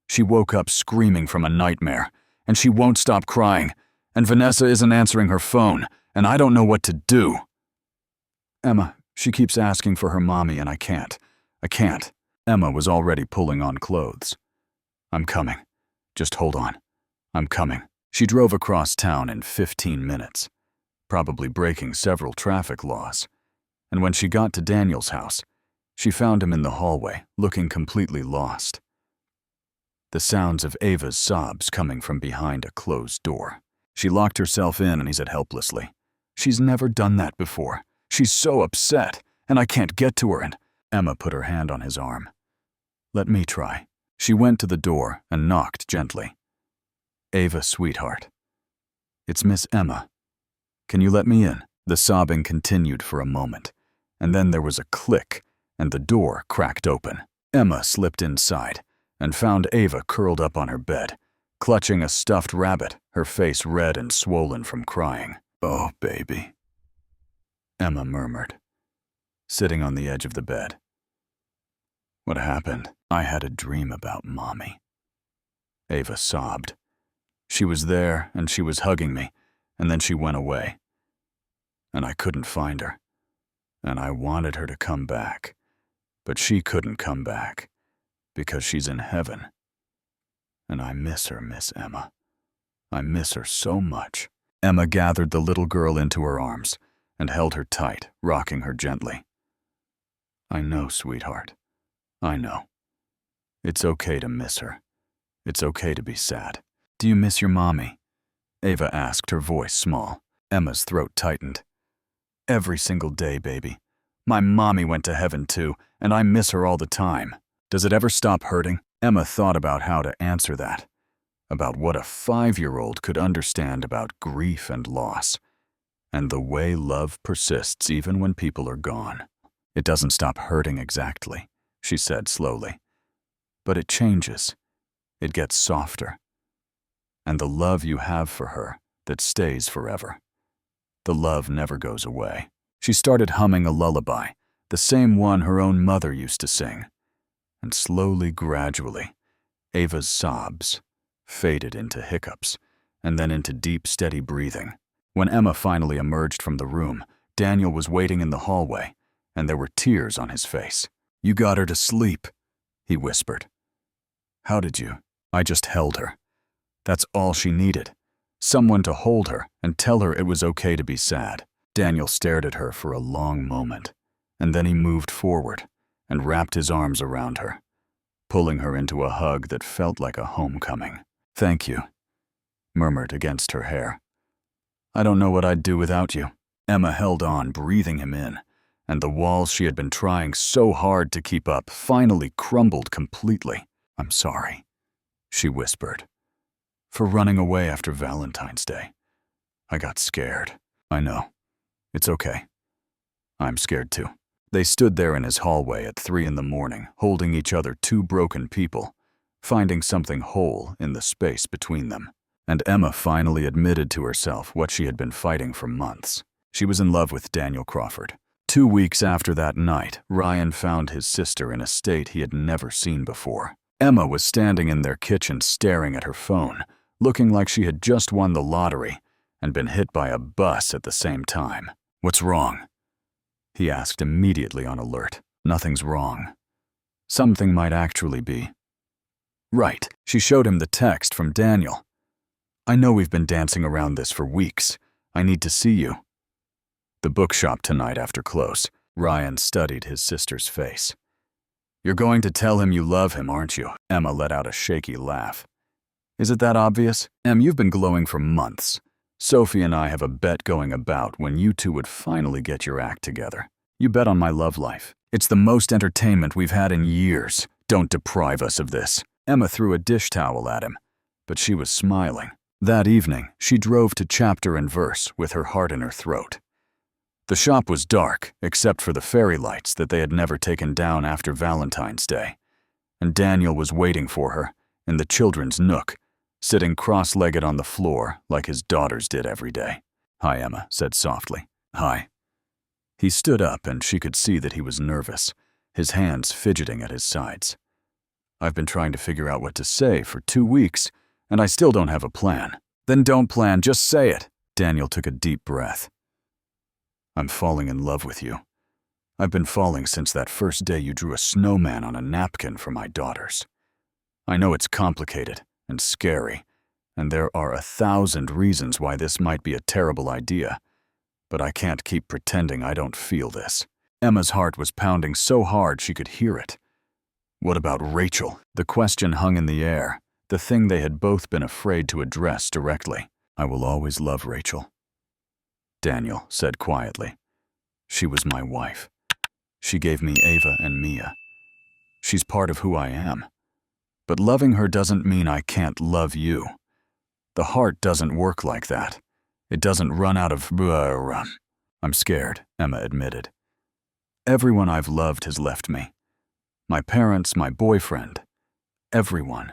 "She woke up screaming from a nightmare, and she won't stop crying, and Vanessa isn't answering her phone, and I don't know what to do." "Emma, she keeps asking for her mommy, and I can't. Emma was already pulling on clothes. "I'm coming. Just hold on. I'm coming." She drove across town in 15 minutes, probably breaking several traffic laws. And when she got to Daniel's house, she found him in the hallway, looking completely lost. the sounds of Ava's sobs coming from behind a closed door. She locked herself in and he said helplessly, "She's never done that before. She's so upset, and I can't get to her," and Emma put her hand on his arm. "Let me try." She went to the door and knocked gently. "Ava, sweetheart. It's Miss Emma. Can you let me in?" The sobbing continued for a moment, and then there was a click, and the door cracked open. Emma slipped inside and found Ava curled up on her bed, clutching a stuffed rabbit, her face red and swollen from crying. "Oh, baby," Emma murmured, sitting on the edge of the bed. "What happened?" "I had a dream about Mommy," Ava sobbed. "She was there and she was hugging me, and then she went away. And I couldn't find her. And I wanted her to come back, but she couldn't come back because she's in heaven. And I miss her, Miss Emma. I miss her so much." Emma gathered the little girl into her arms and held her tight, rocking her gently. "I know, sweetheart. I know. It's okay to miss her. It's okay to be sad." "Do you miss your mommy?" Ava asked, her voice small. Emma's throat tightened. "Every single day, baby. My mommy went to heaven too, and I miss her all the time." "Does it ever stop hurting?" Emma thought about how to answer that, about what a 5-year-old could understand about grief and loss, and the way love persists even when people are gone. "It doesn't stop hurting exactly," she said slowly. "But it changes. It gets softer. And the love you have for her, that stays forever. The love never goes away." She started humming a lullaby, the same one her own mother used to sing. And slowly, gradually, Ava's sobs faded into hiccups, and then into deep, steady breathing. When Emma finally emerged from the room, Daniel was waiting in the hallway, and there were tears on his face. "You got her to sleep," he whispered. "How did you?" "I just held her. That's all she needed. Someone to hold her and tell her it was okay to be sad." Daniel stared at her for a long moment, and then he moved forward and wrapped his arms around her, pulling her into a hug that felt like a homecoming. "Thank you," murmured against her hair. "I don't know what I'd do without you." Emma held on, breathing him in, and the walls she had been trying so hard to keep up finally crumbled completely. "I'm sorry," she whispered, "for running away after Valentine's Day. I got scared." "I know. It's okay. I'm scared too." They stood there in his hallway at 3 in the morning, holding each other, two broken people, finding something whole in the space between them. And Emma finally admitted to herself what she had been fighting for months. She was in love with Daniel Crawford. 2 weeks after that night, Ryan found his sister in a state he had never seen before. Emma was standing in their kitchen staring at her phone, looking like she had just won the lottery and been hit by a bus at the same time. "What's wrong?" he asked, immediately on alert. "Nothing's wrong. Something might actually be." "Right." She showed him the text from Daniel. "I know we've been dancing around this for weeks. I need to see you." "The bookshop tonight after close." Ryan studied his sister's face. "You're going to tell him you love him, aren't you?" Emma let out a shaky laugh. "Is it that obvious? Em, you've been glowing for months. Sophie and I have a bet going about when you two would finally get your act together. You bet on my love life. It's the most entertainment we've had in years. Don't deprive us of this." Emma threw a dish towel at him, but she was smiling. That evening, she drove to Chapter and Verse with her heart in her throat. The shop was dark, except for the fairy lights that they had never taken down after Valentine's Day. And Daniel was waiting for her in the children's nook, sitting cross-legged on the floor like his daughters did every day. "Hi," Emma said softly. "Hi." He stood up and she could see that he was nervous, his hands fidgeting at his sides. "I've been trying to figure out what to say for 2 weeks, and I still don't have a plan." "Then don't plan, just say it." Daniel took a deep breath. "I'm falling in love with you. I've been falling since that first day you drew a snowman on a napkin for my daughters. I know it's complicated and scary, and there are 1,000 reasons why this might be a terrible idea, but I can't keep pretending I don't feel this." Emma's heart was pounding so hard she could hear it. What about Rachel? The question hung in the air, the thing they had both been afraid to address directly. I will always love Rachel, Daniel said quietly. She was my wife. She gave me Ava and Mia. She's part of who I am. But loving her doesn't mean I can't love you. The heart doesn't work like that. It doesn't run out of I'm scared, Emma admitted. Everyone I've loved has left me. My parents, my boyfriend, everyone.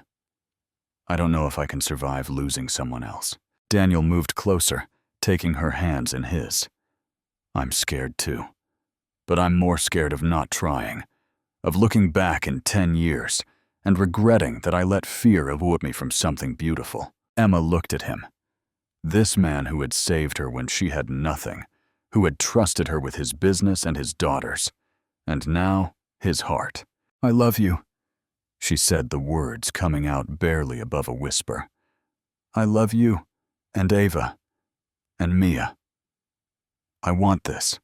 I don't know if I can survive losing someone else. Daniel moved closer, taking her hands in his. I'm scared too. But I'm more scared of not trying, of looking back in 10 years and regretting that I let fear avoid me from something beautiful. Emma looked at him. This man who had saved her when she had nothing, who had trusted her with his business and his daughters, and now his heart. I love you, she said, the words coming out barely above a whisper. I love you, and Ava, and Mia. I want this.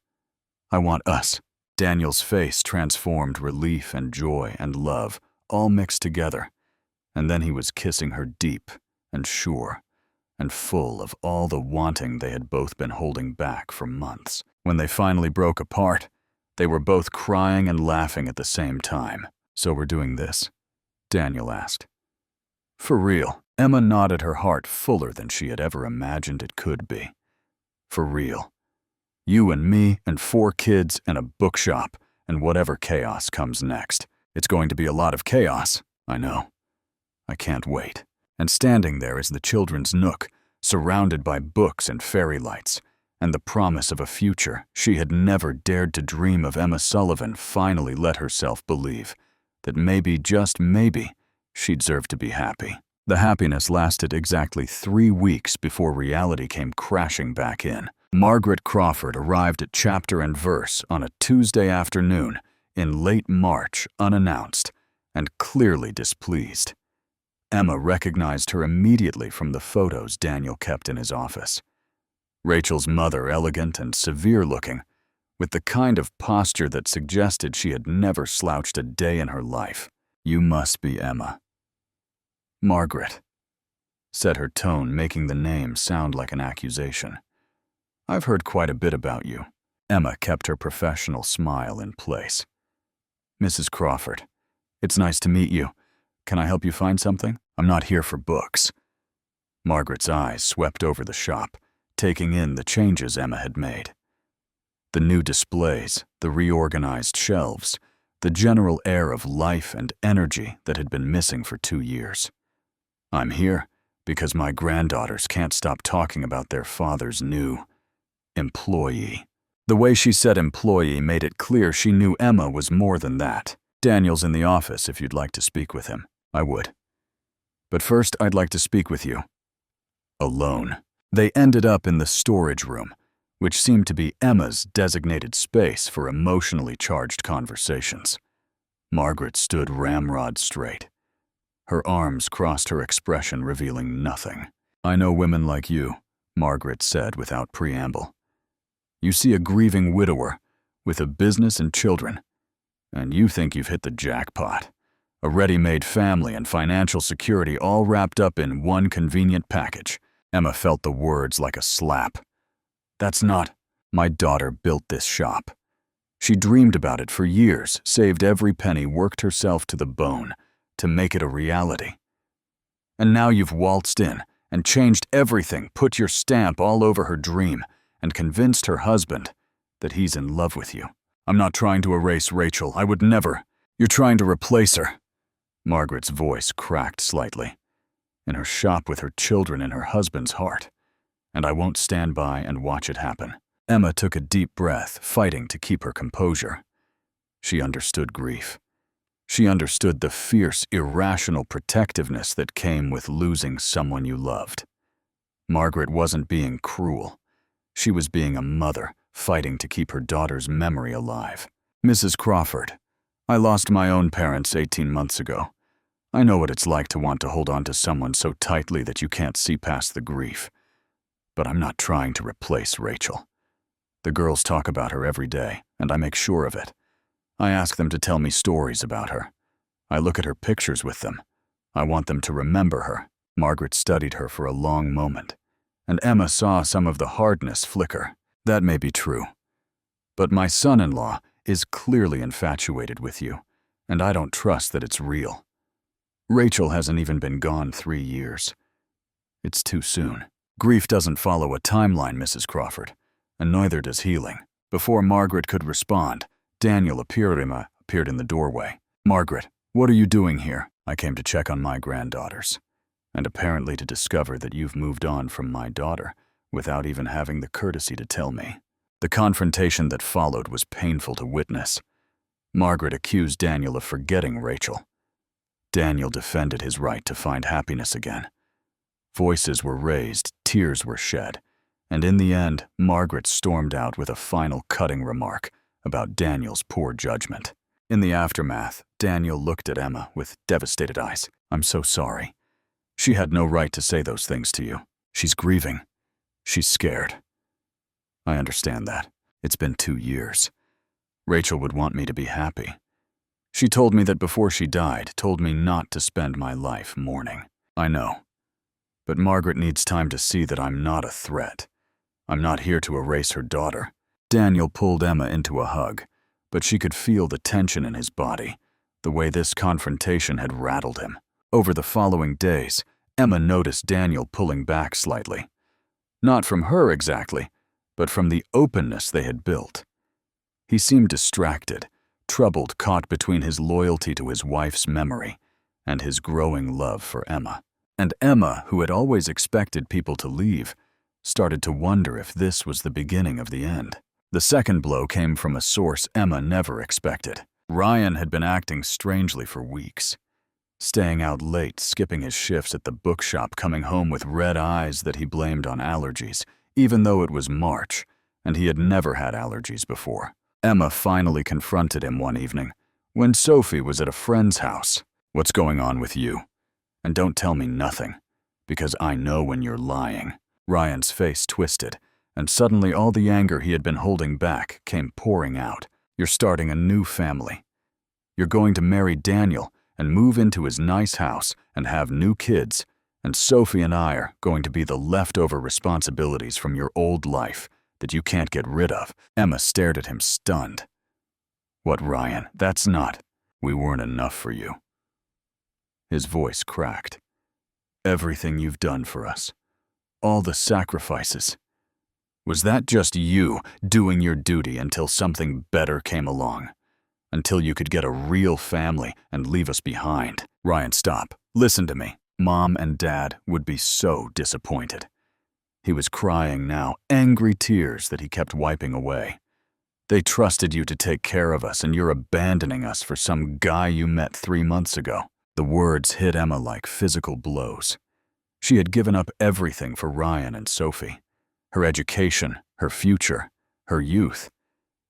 I want us. Daniel's face transformed relief and joy and love, all mixed together, and then he was kissing her deep and sure and full of all the wanting they had both been holding back for months. When they finally broke apart, they were both crying and laughing at the same time. So we're doing this? Daniel asked. For real. Emma nodded, her heart fuller than she had ever imagined it could be. For real. You and me and 4 kids and a bookshop and whatever chaos comes next. It's going to be a lot of chaos, I know. I can't wait. And standing there is the children's nook, surrounded by books and fairy lights, and the promise of a future she had never dared to dream of. Emma Sullivan finally let herself believe that maybe, just maybe, she deserved to be happy. The happiness lasted exactly 3 weeks before reality came crashing back in. Margaret Crawford arrived at Chapter and Verse on a Tuesday afternoon in late March, unannounced, and clearly displeased. Emma recognized her immediately from the photos Daniel kept in his office. Rachel's mother, elegant and severe-looking, with the kind of posture that suggested she had never slouched a day in her life. You must be Emma. Margaret, said her tone, making the name sound like an accusation. I've heard quite a bit about you. Emma kept her professional smile in place. Mrs. Crawford, it's nice to meet you. Can I help you find something? I'm not here for books. Margaret's eyes swept over the shop, taking in the changes Emma had made. The new displays, the reorganized shelves, the general air of life and energy that had been missing for 2 years. I'm here because my granddaughters can't stop talking about their father's new employee. The way she said employee made it clear she knew Emma was more than that. Daniel's in the office if you'd like to speak with him. I would. But first, I'd like to speak with you. Alone. They ended up in the storage room, which seemed to be Emma's designated space for emotionally charged conversations. Margaret stood ramrod straight. Her arms crossed her expression, revealing nothing. I know women like you, Margaret said without preamble. You see a grieving widower with a business and children, and you think you've hit the jackpot. A ready-made family and financial security all wrapped up in one convenient package. Emma felt the words like a slap. That's not. My daughter built this shop. She dreamed about it for years, saved every penny, worked herself to the bone to make it a reality. And now you've waltzed in and changed everything, put your stamp all over her dream, and convinced her husband that he's in love with you. I'm not trying to erase Rachel. I would never. You're trying to replace her. Margaret's voice cracked slightly. In her shop with her children in her husband's heart. And I won't stand by and watch it happen. Emma took a deep breath, fighting to keep her composure. She understood grief. She understood the fierce, irrational protectiveness that came with losing someone you loved. Margaret wasn't being cruel. She was being a mother, fighting to keep her daughter's memory alive. Mrs. Crawford, I lost my own parents 18 months ago. I know what it's like to want to hold on to someone so tightly that you can't see past the grief. But I'm not trying to replace Rachel. The girls talk about her every day, and I make sure of it. I ask them to tell me stories about her. I look at her pictures with them. I want them to remember her. Margaret studied her for a long moment, and Emma saw some of the hardness flicker. That may be true, but my son-in-law is clearly infatuated with you, and I don't trust that it's real. Rachel hasn't even been gone 3 years. It's too soon. Grief doesn't follow a timeline, Mrs. Crawford, and neither does healing. Before Margaret could respond, Daniel appeared in the doorway. Margaret, what are you doing here? I came to check on my granddaughters, and apparently to discover that you've moved on from my daughter without even having the courtesy to tell me. The confrontation that followed was painful to witness. Margaret accused Daniel of forgetting Rachel. Daniel defended his right to find happiness again. Voices were raised, tears were shed, and in the end, Margaret stormed out with a final cutting remark about Daniel's poor judgment. In the aftermath, Daniel looked at Emma with devastated eyes. I'm so sorry. She had no right to say those things to you. She's grieving. She's scared. I understand that. It's been 2 years. Rachel would want me to be happy. She told me that before she died, told me not to spend my life mourning. I know. But Margaret needs time to see that I'm not a threat. I'm not here to erase her daughter. Daniel pulled Emma into a hug, but she could feel the tension in his body, the way this confrontation had rattled him. Over the following days, Emma noticed Daniel pulling back slightly. Not from her exactly, but from the openness they had built. He seemed distracted, troubled, caught between his loyalty to his wife's memory and his growing love for Emma. And Emma, who had always expected people to leave, started to wonder if this was the beginning of the end. The second blow came from a source Emma never expected. Ryan had been acting strangely for weeks, staying out late, skipping his shifts at the bookshop, coming home with red eyes that he blamed on allergies, even though it was March and he had never had allergies before. Emma finally confronted him one evening when Sophie was at a friend's house. What's going on with you? And don't tell me nothing, because I know when you're lying. Ryan's face twisted, and suddenly all the anger he had been holding back came pouring out. You're starting a new family. You're going to marry Daniel and move into his nice house and have new kids, and Sophie and I are going to be the leftover responsibilities from your old life that you can't get rid of. Emma stared at him stunned. What, Ryan? That's not. We weren't enough for you. His voice cracked. Everything you've done for us. All the sacrifices. Was that just you doing your duty until something better came along? Until you could get a real family and leave us behind? Ryan, stop. Listen to me. Mom and Dad would be so disappointed. He was crying now, angry tears that he kept wiping away. They trusted you to take care of us, and you're abandoning us for some guy you met 3 months ago. The words hit Emma like physical blows. She had given up everything for Ryan and Sophie. Her education, her future, her youth.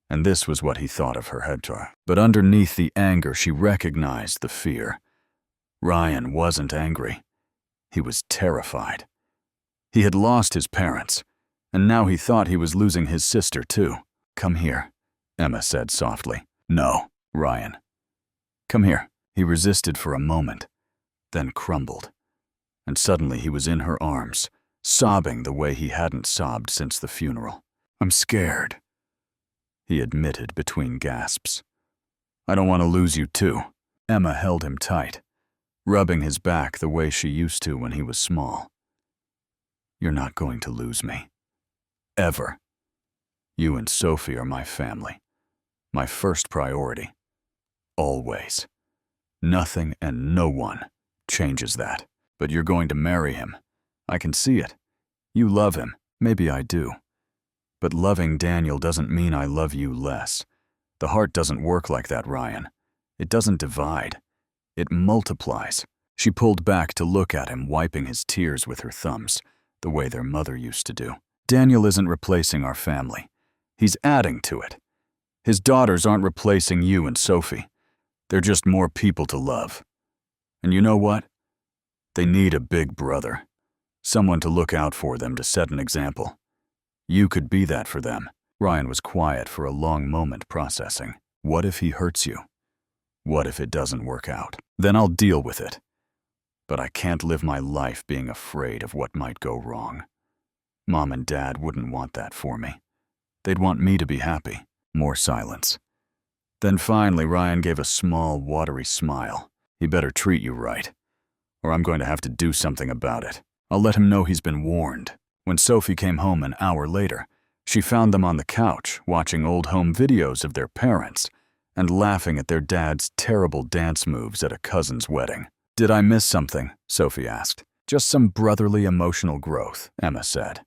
And this was what he thought of her. But underneath the anger, she recognized the fear. Ryan wasn't angry. He was terrified. He had lost his parents, and now he thought he was losing his sister too. Come here, Emma said softly. No, Ryan. Come here. He resisted for a moment, then crumbled. And suddenly he was in her arms, sobbing the way he hadn't sobbed since the funeral. I'm scared, he admitted between gasps. I don't want to lose you too. Emma held him tight, rubbing his back the way she used to when he was small. You're not going to lose me. Ever. You and Sophie are my family. My first priority. Always. Nothing and no one changes that. But you're going to marry him. I can see it. You love him. Maybe I do. But loving Daniel doesn't mean I love you less. The heart doesn't work like that, Ryan. It doesn't divide. It multiplies. She pulled back to look at him, wiping his tears with her thumbs, the way their mother used to do. Daniel isn't replacing our family. He's adding to it. His daughters aren't replacing you and Sophie. They're just more people to love. And you know what? They need a big brother. Someone to look out for them, to set an example. You could be that for them. Ryan was quiet for a long moment, processing. What if he hurts you? What if it doesn't work out? Then I'll deal with it. But I can't live my life being afraid of what might go wrong. Mom and Dad wouldn't want that for me. They'd want me to be happy. More silence. Then finally, Ryan gave a small, watery smile. He better treat you right, or I'm going to have to do something about it. I'll let him know he's been warned. When Sophie came home an hour later, she found them on the couch, watching old home videos of their parents and laughing at their dad's terrible dance moves at a cousin's wedding. "Did I miss something?" Sophie asked. "Just some brotherly emotional growth," Emma said.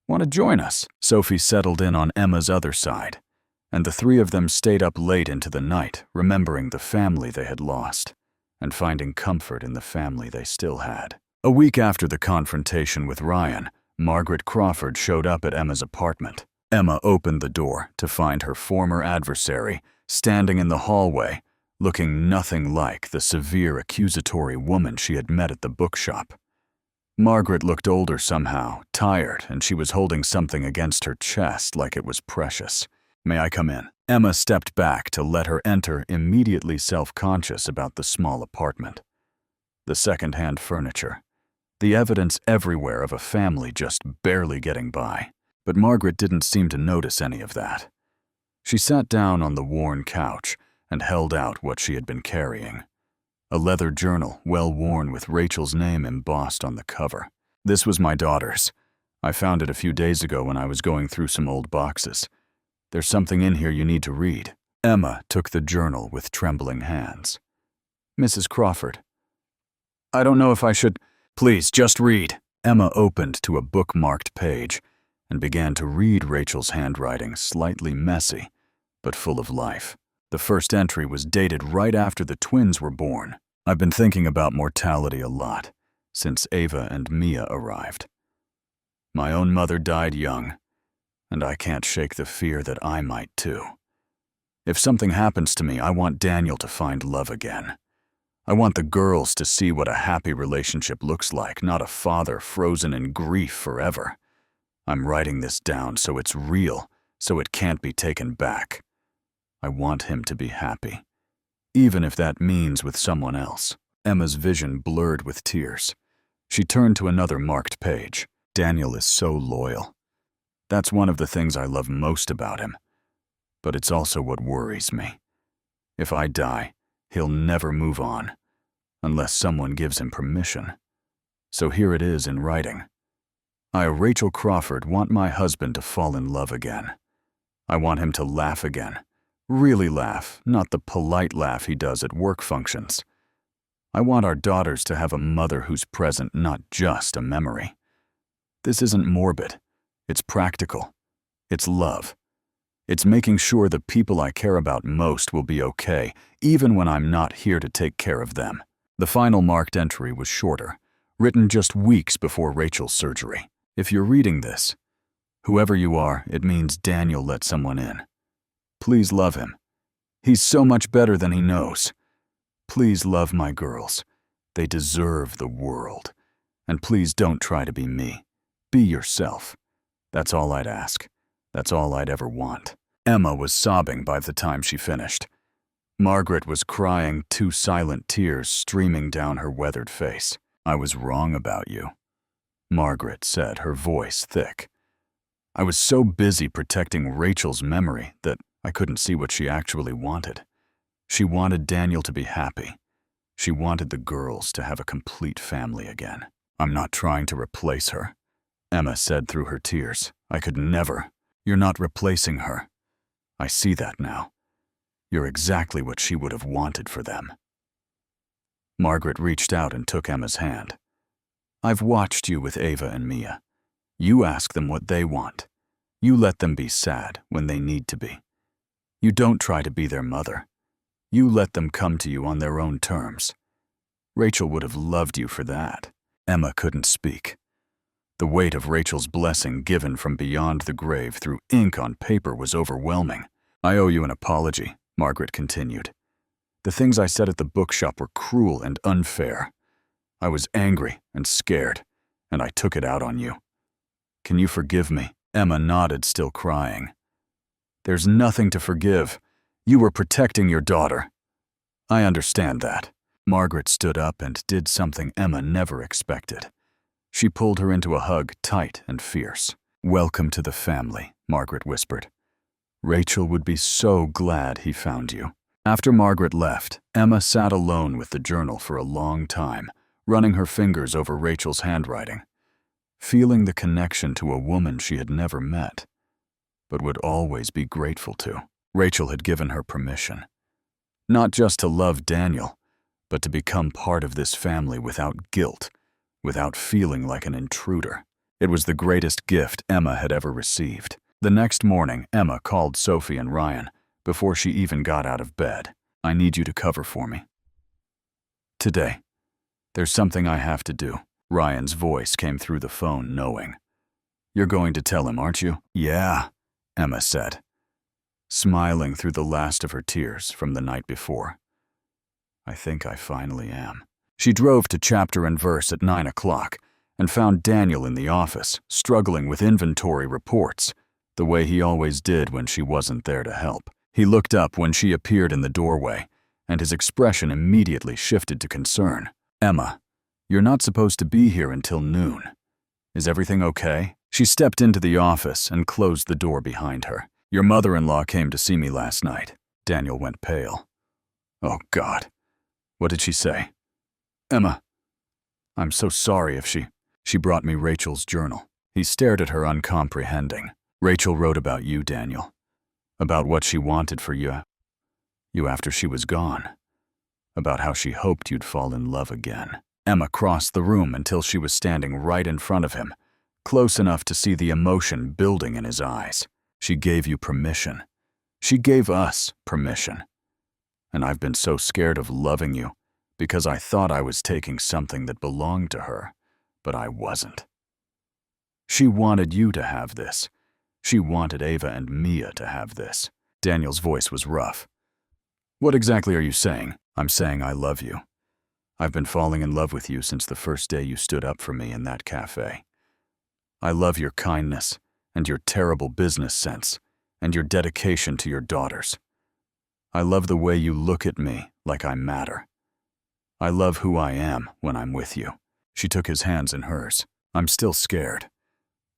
"Want to join us?" Sophie settled in on Emma's other side, and the three of them stayed up late into the night, remembering the family they had lost and finding comfort in the family they still had. A week after the confrontation with Ryan, Margaret Crawford showed up at Emma's apartment. Emma opened the door to find her former adversary standing in the hallway, looking nothing like the severe accusatory woman she had met at the bookshop. Margaret looked older somehow, tired, and she was holding something against her chest like it was precious. "May I come in?" Emma stepped back to let her enter, immediately self-conscious about the small apartment. The second-hand furniture. The evidence everywhere of a family just barely getting by. But Margaret didn't seem to notice any of that. She sat down on the worn couch and held out what she had been carrying. A leather journal, well worn with Rachel's name embossed on the cover. "This was my daughter's. I found it a few days ago when I was going through some old boxes. There's something in here you need to read." Emma took the journal with trembling hands. "Mrs. Crawford, I don't know if I should—" "Please, just read." Emma opened to a bookmarked page and began to read Rachel's handwriting, slightly messy, but full of life. The first entry was dated right after the twins were born. "I've been thinking about mortality a lot since Ava and Mia arrived. My own mother died young, and I can't shake the fear that I might too. If something happens to me, I want Daniel to find love again. I want the girls to see what a happy relationship looks like, not a father frozen in grief forever. I'm writing this down so it's real, so it can't be taken back. I want him to be happy, even if that means with someone else." Emma's vision blurred with tears. She turned to another marked page. "Daniel is so loyal. That's one of the things I love most about him. But it's also what worries me. If I die, he'll never move on, unless someone gives him permission. So here it is in writing. I, Rachel Crawford, want my husband to fall in love again. I want him to laugh again. Really laugh, not the polite laugh he does at work functions. I want our daughters to have a mother who's present, not just a memory. This isn't morbid. It's practical. It's love. It's making sure the people I care about most will be okay, even when I'm not here to take care of them." The final marked entry was shorter, written just weeks before Rachel's surgery. "If you're reading this, whoever you are, it means Daniel let someone in. Please love him. He's so much better than he knows. Please love my girls. They deserve the world. And please don't try to be me. Be yourself. That's all I'd ask. That's all I'd ever want." Emma was sobbing by the time she finished. Margaret was crying, two silent tears streaming down her weathered face. "I was wrong about you," Margaret said, her voice thick. "I was so busy protecting Rachel's memory that I couldn't see what she actually wanted. She wanted Daniel to be happy. She wanted the girls to have a complete family again. I'm not trying to replace her," Emma said through her tears. "I could never. You're not replacing her. I see that now. You're exactly what she would have wanted for them." Margaret reached out and took Emma's hand. "I've watched you with Ava and Mia. You ask them what they want. You let them be sad when they need to be. You don't try to be their mother. You let them come to you on their own terms. Rachel would have loved you for that." Emma couldn't speak. The weight of Rachel's blessing given from beyond the grave through ink on paper was overwhelming. "I owe you an apology," Margaret continued. "The things I said at the bookshop were cruel and unfair. I was angry and scared, and I took it out on you. Can you forgive me?" Emma nodded, still crying. "There's nothing to forgive. You were protecting your daughter." I understand that. Margaret stood up and did something Emma never expected. She pulled her into a hug, tight and fierce. "Welcome to the family," Margaret whispered. "Rachel would be so glad he found you." After Margaret left, Emma sat alone with the journal for a long time, running her fingers over Rachel's handwriting, feeling the connection to a woman she had never met, but would always be grateful to. Rachel had given her permission, not just to love Daniel, but to become part of this family without guilt, without feeling like an intruder. It was the greatest gift Emma had ever received. The next morning, Emma called Sophie and Ryan before she even got out of bed. "I need you to cover for me today. There's something I have to do." Ryan's voice came through the phone, knowing. "You're going to tell him, aren't you?" "Yeah," Emma said, smiling through the last of her tears from the night before. "I think I finally am." She drove to Chapter and Verse at 9 o'clock and found Daniel in the office, struggling with inventory reports, the way he always did when she wasn't there to help. He looked up when she appeared in the doorway, and his expression immediately shifted to concern. "Emma, you're not supposed to be here until noon. Is everything okay?" She stepped into the office and closed the door behind her. "Your mother-in-law came to see me last night." Daniel went pale. "Oh, God. What did she say?" "Emma, I'm so sorry if she brought me Rachel's journal." He stared at her, uncomprehending. "Rachel wrote about you, Daniel. About what she wanted for you after she was gone. About how she hoped you'd fall in love again." Emma crossed the room until she was standing right in front of him, close enough to see the emotion building in his eyes. "She gave you permission. She gave us permission. And I've been so scared of loving you because I thought I was taking something that belonged to her, but I wasn't. She wanted you to have this. She wanted Ava and Mia to have this." Daniel's voice was rough. "What exactly are you saying?" "I'm saying I love you. I've been falling in love with you since the first day you stood up for me in that cafe. I love your kindness and your terrible business sense and your dedication to your daughters. I love the way you look at me like I matter. I love who I am when I'm with you." She took his hands in hers. "I'm still scared.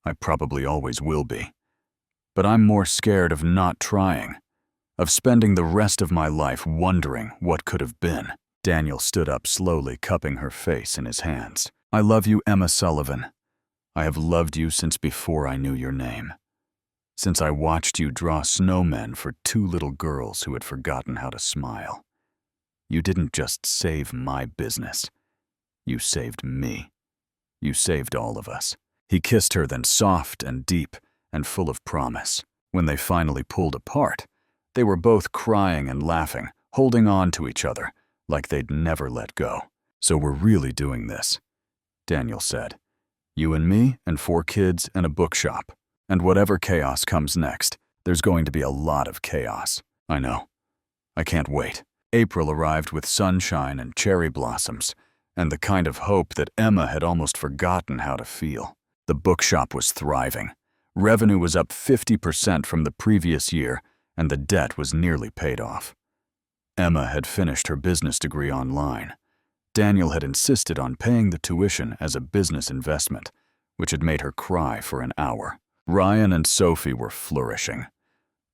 I probably always will be. But I'm more scared of not trying, of spending the rest of my life wondering what could have been." Daniel stood up slowly, cupping her face in his hands. "I love you, Emma Sullivan. I have loved you since before I knew your name. Since I watched you draw snowmen for two little girls who had forgotten how to smile. You didn't just save my business. You saved me. You saved all of us." He kissed her, then soft and deep and full of promise. When they finally pulled apart, they were both crying and laughing, holding on to each other like they'd never let go. "So we're really doing this," Daniel said. "You and me and 4 kids and a bookshop. And whatever chaos comes next, there's going to be a lot of chaos. I know. I can't wait." April arrived with sunshine and cherry blossoms, and the kind of hope that Emma had almost forgotten how to feel. The bookshop was thriving. Revenue was up 50% from the previous year, and the debt was nearly paid off. Emma had finished her business degree online. Daniel had insisted on paying the tuition as a business investment, which had made her cry for an hour. Ryan and Sophie were flourishing.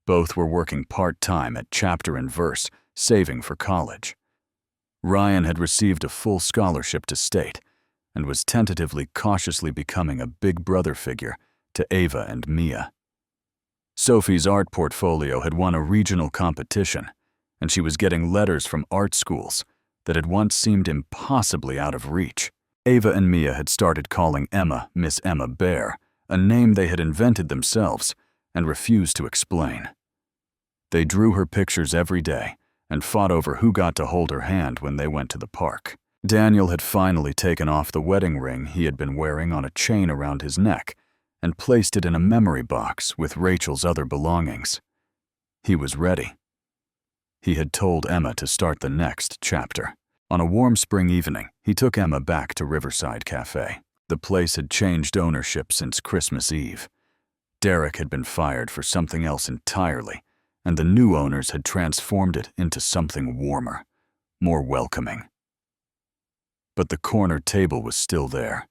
Both were working part-time at Chapter and Verse, saving for college. Ryan had received a full scholarship to state and was tentatively, cautiously becoming a big brother figure to Ava and Mia. Sophie's art portfolio had won a regional competition, and she was getting letters from art schools that had once seemed impossibly out of reach. Ava and Mia had started calling Emma Miss Emma Bear, a name they had invented themselves and refused to explain. They drew her pictures every day and fought over who got to hold her hand when they went to the park. Daniel had finally taken off the wedding ring he had been wearing on a chain around his neck and placed it in a memory box with Rachel's other belongings. He was ready. He had told Emma to start the next chapter. On a warm spring evening, he took Emma back to Riverside Café. The place had changed ownership since Christmas Eve. Derek had been fired for something else entirely, and the new owners had transformed it into something warmer, more welcoming. But the corner table was still there,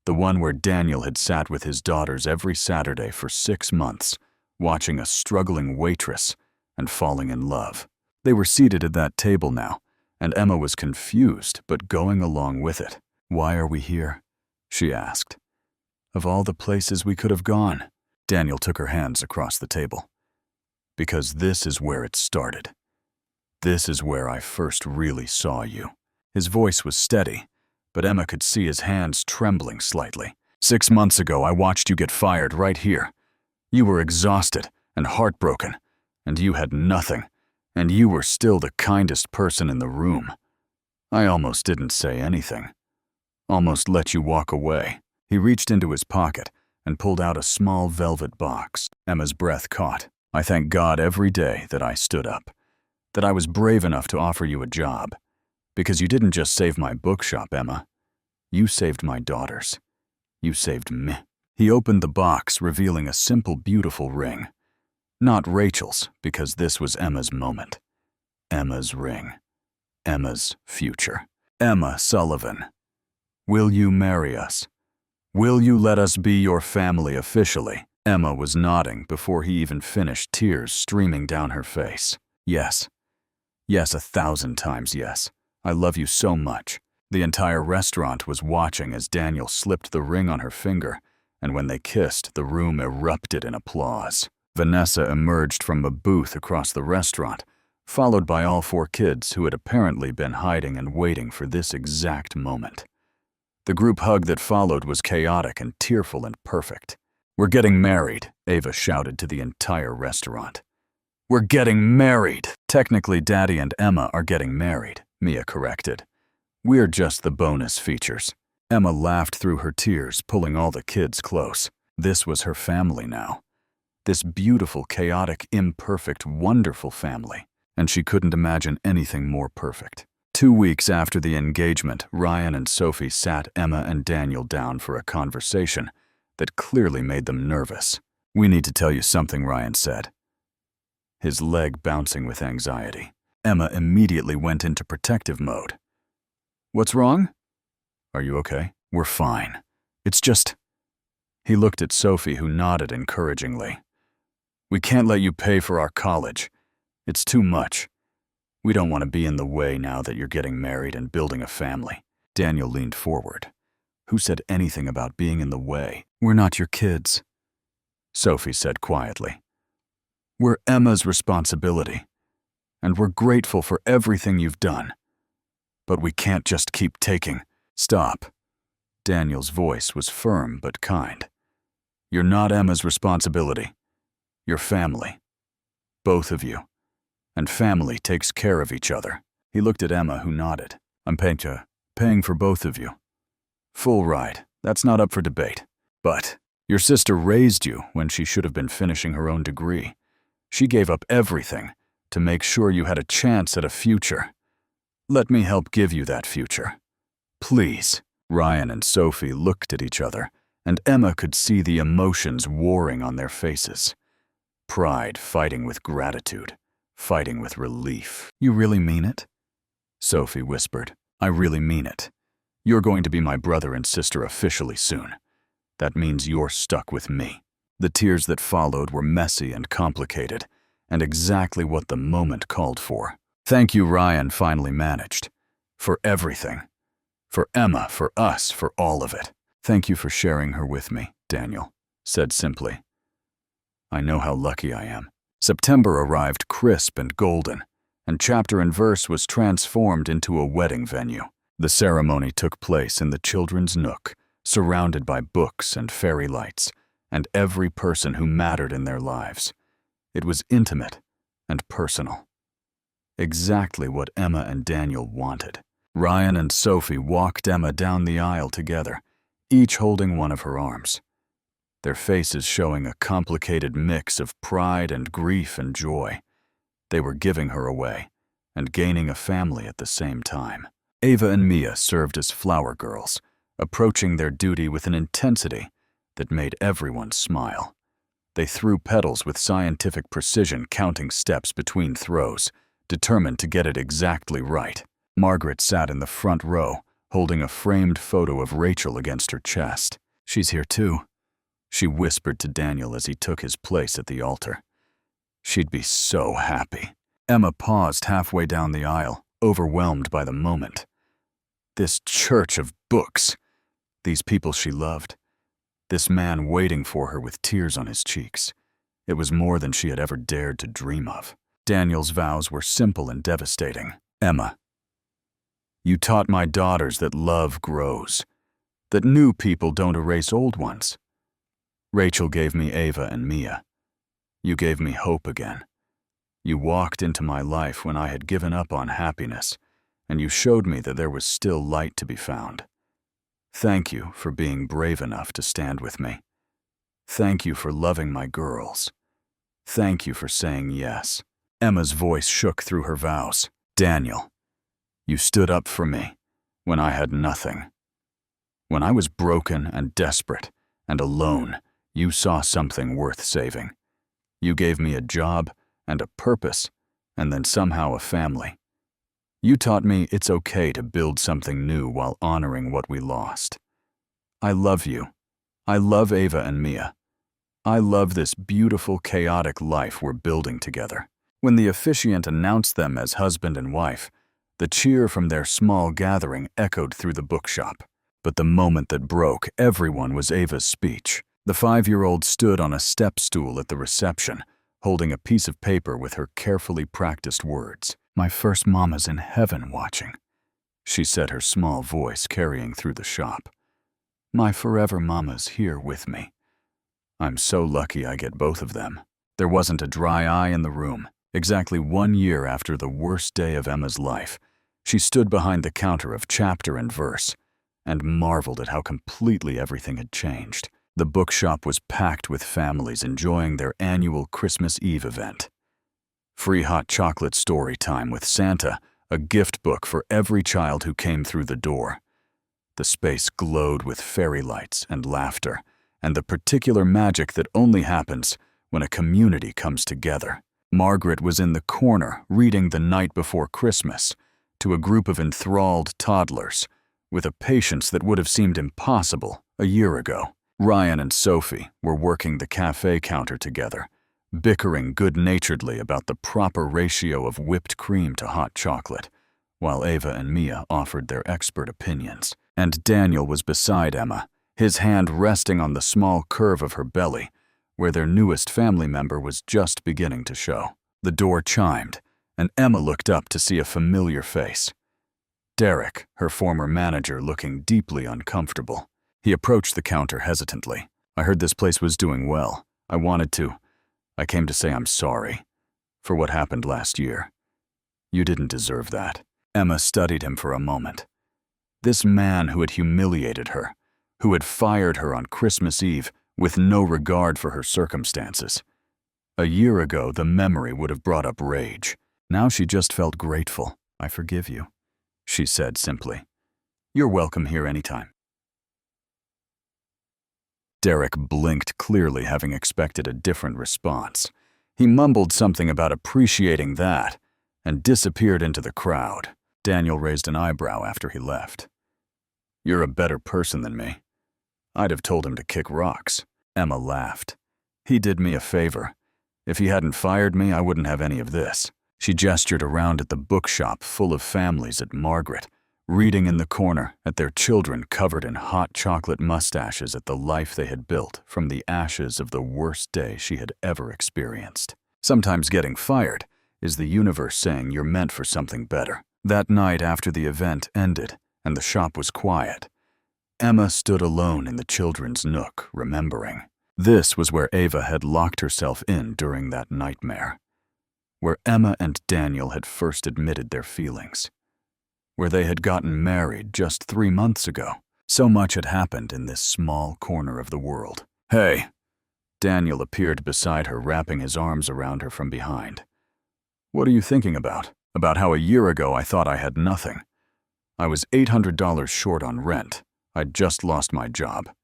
the one where Daniel had sat with his daughters every Saturday for 6 months, watching a struggling waitress and falling in love. They were seated at that table now, and Emma was confused but going along with it. "Why are we here?" she asked. "Of all the places we could have gone." Daniel took her hands across the table. "Because this is where it started. This is where I first really saw you." His voice was steady, but Emma could see his hands trembling slightly. "6 months ago, I watched you get fired right here. You were exhausted and heartbroken, and you had nothing, and you were still the kindest person in the room. I almost didn't say anything. Almost let you walk away." He reached into his pocket and pulled out a small velvet box. Emma's breath caught. "I thank God every day that I stood up, that I was brave enough to offer you a job. Because you didn't just save my bookshop, Emma. You saved my daughters. You saved me." He opened the box, revealing a simple, beautiful ring. Not Rachel's, because this was Emma's moment. Emma's ring. Emma's future. "Emma Sullivan, will you marry us? Will you let us be your family officially?" Emma was nodding before he even finished, tears streaming down her face. "Yes. Yes, 1,000 times yes. I love you so much." The entire restaurant was watching as Daniel slipped the ring on her finger, and when they kissed, the room erupted in applause. Vanessa emerged from a booth across the restaurant, followed by all 4 kids who had apparently been hiding and waiting for this exact moment. The group hug that followed was chaotic and tearful and perfect. "We're getting married," Ava shouted to the entire restaurant. "We're getting married!" "Technically, Daddy and Emma are getting married," Mia corrected. "We're just the bonus features." Emma laughed through her tears, pulling all the kids close. This was her family now. This beautiful, chaotic, imperfect, wonderful family. And she couldn't imagine anything more perfect. 2 weeks after the engagement, Ryan and Sophie sat Emma and Daniel down for a conversation that clearly made them nervous. "We need to tell you something," Ryan said, his leg bouncing with anxiety. Emma immediately went into protective mode. "What's wrong? Are you okay?" "We're fine. It's just..." He looked at Sophie, who nodded encouragingly. "We can't let you pay for our college. It's too much. We don't want to be in the way now that you're getting married and building a family." Daniel leaned forward. "Who said anything about being in the way?" "We're not your kids," Sophie said quietly. "We're Emma's responsibility, and we're grateful for everything you've done. But we can't just keep taking..." "Stop." Daniel's voice was firm but kind. "You're not Emma's responsibility. You're family. Both of you. And family takes care of each other." He looked at Emma, who nodded. "I'm paying for both of you. Full ride. That's not up for debate. But your sister raised you when she should have been finishing her own degree. She gave up everything to make sure you had a chance at a future. Let me help give you that future. Please." Ryan and Sophie looked at each other, and Emma could see the emotions warring on their faces. Pride fighting with gratitude, fighting with relief. "You really mean it?" Sophie whispered. "I really mean it. You're going to be my brother and sister officially soon. That means you're stuck with me." The tears that followed were messy and complicated, and exactly what the moment called for. "Thank you," Ryan finally managed. "For everything. For Emma, for us, for all of it." "Thank you for sharing her with me," Daniel said simply. "I know how lucky I am." September arrived crisp and golden, and chapter and verse was transformed into a wedding venue. The ceremony took place in the children's nook, surrounded by books and fairy lights, and every person who mattered in their lives. It was intimate and personal. Exactly what Emma and Daniel wanted. Ryan and Sophie walked Emma down the aisle together, each holding one of her arms, their faces showing a complicated mix of pride and grief and joy. They were giving her away and gaining a family at the same time. Ava and Mia served as flower girls, approaching their duty with an intensity that made everyone smile. They threw petals with scientific precision, counting steps between throws, determined to get it exactly right. Margaret sat in the front row, holding a framed photo of Rachel against her chest. "She's here too," she whispered to Daniel as he took his place at the altar. She'd be so happy. Emma paused halfway down the aisle, overwhelmed by the moment. This church of books, these people she loved, this man waiting for her with tears on his cheeks. It was more than she had ever dared to dream of. Daniel's vows were simple and devastating. "Emma, you taught my daughters that love grows, that new people don't erase old ones. Rachel gave me Ava and Mia. You gave me hope again. You walked into my life when I had given up on happiness, and you showed me that there was still light to be found. Thank you for being brave enough to stand with me. Thank you for loving my girls. Thank you for saying yes." Emma's voice shook through her vows. "Daniel, you stood up for me when I had nothing. When I was broken and desperate and alone, you saw something worth saving. You gave me a job and a purpose, and then somehow a family. You taught me it's okay to build something new while honoring what we lost. I love you. I love Ava and Mia. I love this beautiful, chaotic life we're building together." When the officiant announced them as husband and wife, the cheer from their small gathering echoed through the bookshop. But the moment that broke everyone was Ava's speech. The 5-year-old stood on a step stool at the reception, holding a piece of paper with her carefully practiced words. "My first mama's in heaven watching," she said, her small voice carrying through the shop. "My forever mama's here with me. I'm so lucky I get both of them." There wasn't a dry eye in the room. Exactly 1 year after the worst day of Emma's life, she stood behind the counter of chapter and verse and marveled at how completely everything had changed. The bookshop was packed with families enjoying their annual Christmas Eve event. Free hot chocolate story time with Santa, a gift book for every child who came through the door. The space glowed with fairy lights and laughter, and the particular magic that only happens when a community comes together. Margaret was in the corner reading The Night Before Christmas to a group of enthralled toddlers with a patience that would have seemed impossible a year ago. Ryan and Sophie were working the cafe counter together, bickering good-naturedly about the proper ratio of whipped cream to hot chocolate, while Ava and Mia offered their expert opinions. And Daniel was beside Emma, his hand resting on the small curve of her belly, where their newest family member was just beginning to show. The door chimed, and Emma looked up to see a familiar face. Derek, her former manager, looking deeply uncomfortable. He approached the counter hesitantly. "I heard this place was doing well. I came to say I'm sorry for what happened last year. You didn't deserve that." Emma studied him for a moment. This man who had humiliated her, who had fired her on Christmas Eve with no regard for her circumstances. A year ago, the memory would have brought up rage. Now she just felt grateful. "I forgive you," she said simply. "You're welcome here anytime." Derek blinked, clearly having expected a different response. He mumbled something about appreciating that and disappeared into the crowd. Daniel raised an eyebrow after he left. "You're a better person than me. I'd have told him to kick rocks." Emma laughed. "He did me a favor. If he hadn't fired me, I wouldn't have any of this." She gestured around at the bookshop full of families at Margaret, reading in the corner at their children covered in hot chocolate mustaches at the life they had built from the ashes of the worst day she had ever experienced. Sometimes getting fired is the universe saying you're meant for something better. That night after the event ended and the shop was quiet, Emma stood alone in the children's nook, remembering. This was where Ava had locked herself in during that nightmare, where Emma and Daniel had first admitted their feelings, where they had gotten married just 3 months ago. So much had happened in this small corner of the world. "Hey!" Daniel appeared beside her, wrapping his arms around her from behind. "What are you thinking about? About how a year ago I thought I had nothing. I was $800 short on rent. I'd just lost my job,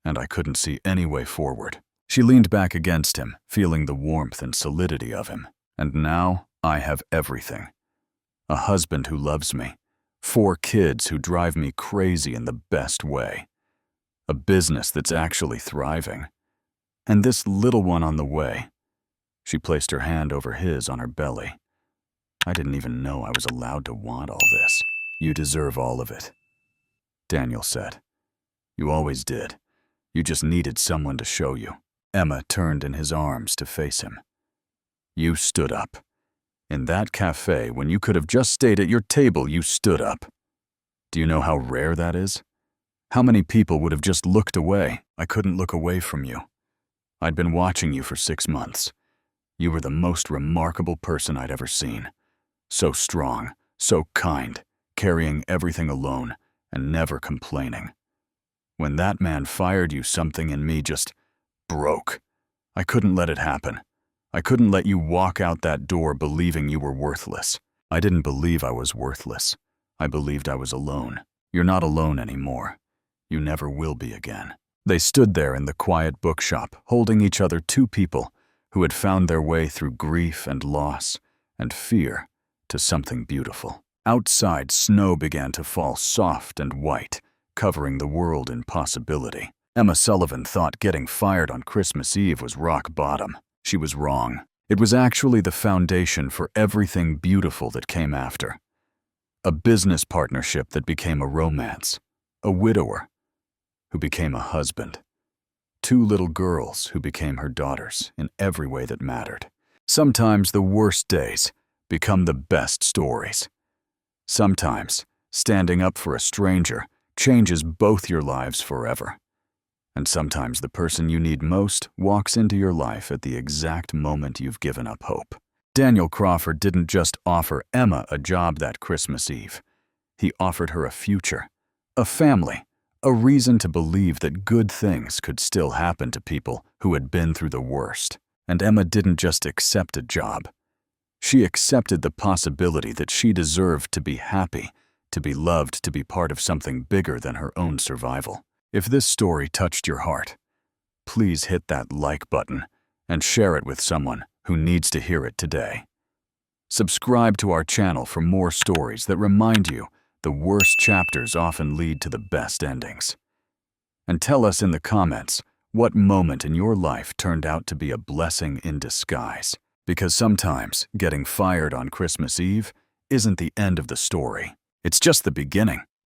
and I couldn't see any way forward." She leaned back against him, feeling the warmth and solidity of him. "And now I have everything. a husband who loves me, 4 kids who drive me crazy in the best way, a business that's actually thriving, and this little one on the way. She placed her hand over his on her belly. I didn't even know I was allowed to want all this. You deserve all of it, Daniel said. You always did. You just needed someone to show you. Emma turned in his arms to face him. You stood up. In that cafe, when you could have just stayed at your table, you stood up. Do you know how rare that is? How many people would have just looked away? I couldn't look away from you. I'd been watching you for 6 months. You were the most remarkable person I'd ever seen. So strong, so kind, carrying everything alone, and never complaining. When that man fired you, something in me just broke. I couldn't let it happen. I couldn't let you walk out that door believing you were worthless. I didn't believe I was worthless. I believed I was alone. You're not alone anymore. You never will be again. They stood there in the quiet bookshop, holding each other, 2 people who had found their way through grief and loss and fear to something beautiful. Outside, snow began to fall soft and white, covering the world in possibility. Emma Sullivan thought getting fired on Christmas Eve was rock bottom. She was wrong. It was actually the foundation for everything beautiful that came after. A business partnership that became a romance. A widower who became a husband. 2 little girls who became her daughters in every way that mattered. Sometimes the worst days become the best stories. Sometimes standing up for a stranger changes both your lives forever. And sometimes the person you need most walks into your life at the exact moment you've given up hope. Daniel Crawford didn't just offer Emma a job that Christmas Eve. He offered her a future, a family, a reason to believe that good things could still happen to people who had been through the worst. And Emma didn't just accept a job. She accepted the possibility that she deserved to be happy, to be loved, to be part of something bigger than her own survival. If this story touched your heart, please hit that like button and share it with someone who needs to hear it today. Subscribe to our channel for more stories that remind you the worst chapters often lead to the best endings. And tell us in the comments what moment in your life turned out to be a blessing in disguise. Because sometimes getting fired on Christmas Eve isn't the end of the story. It's just the beginning.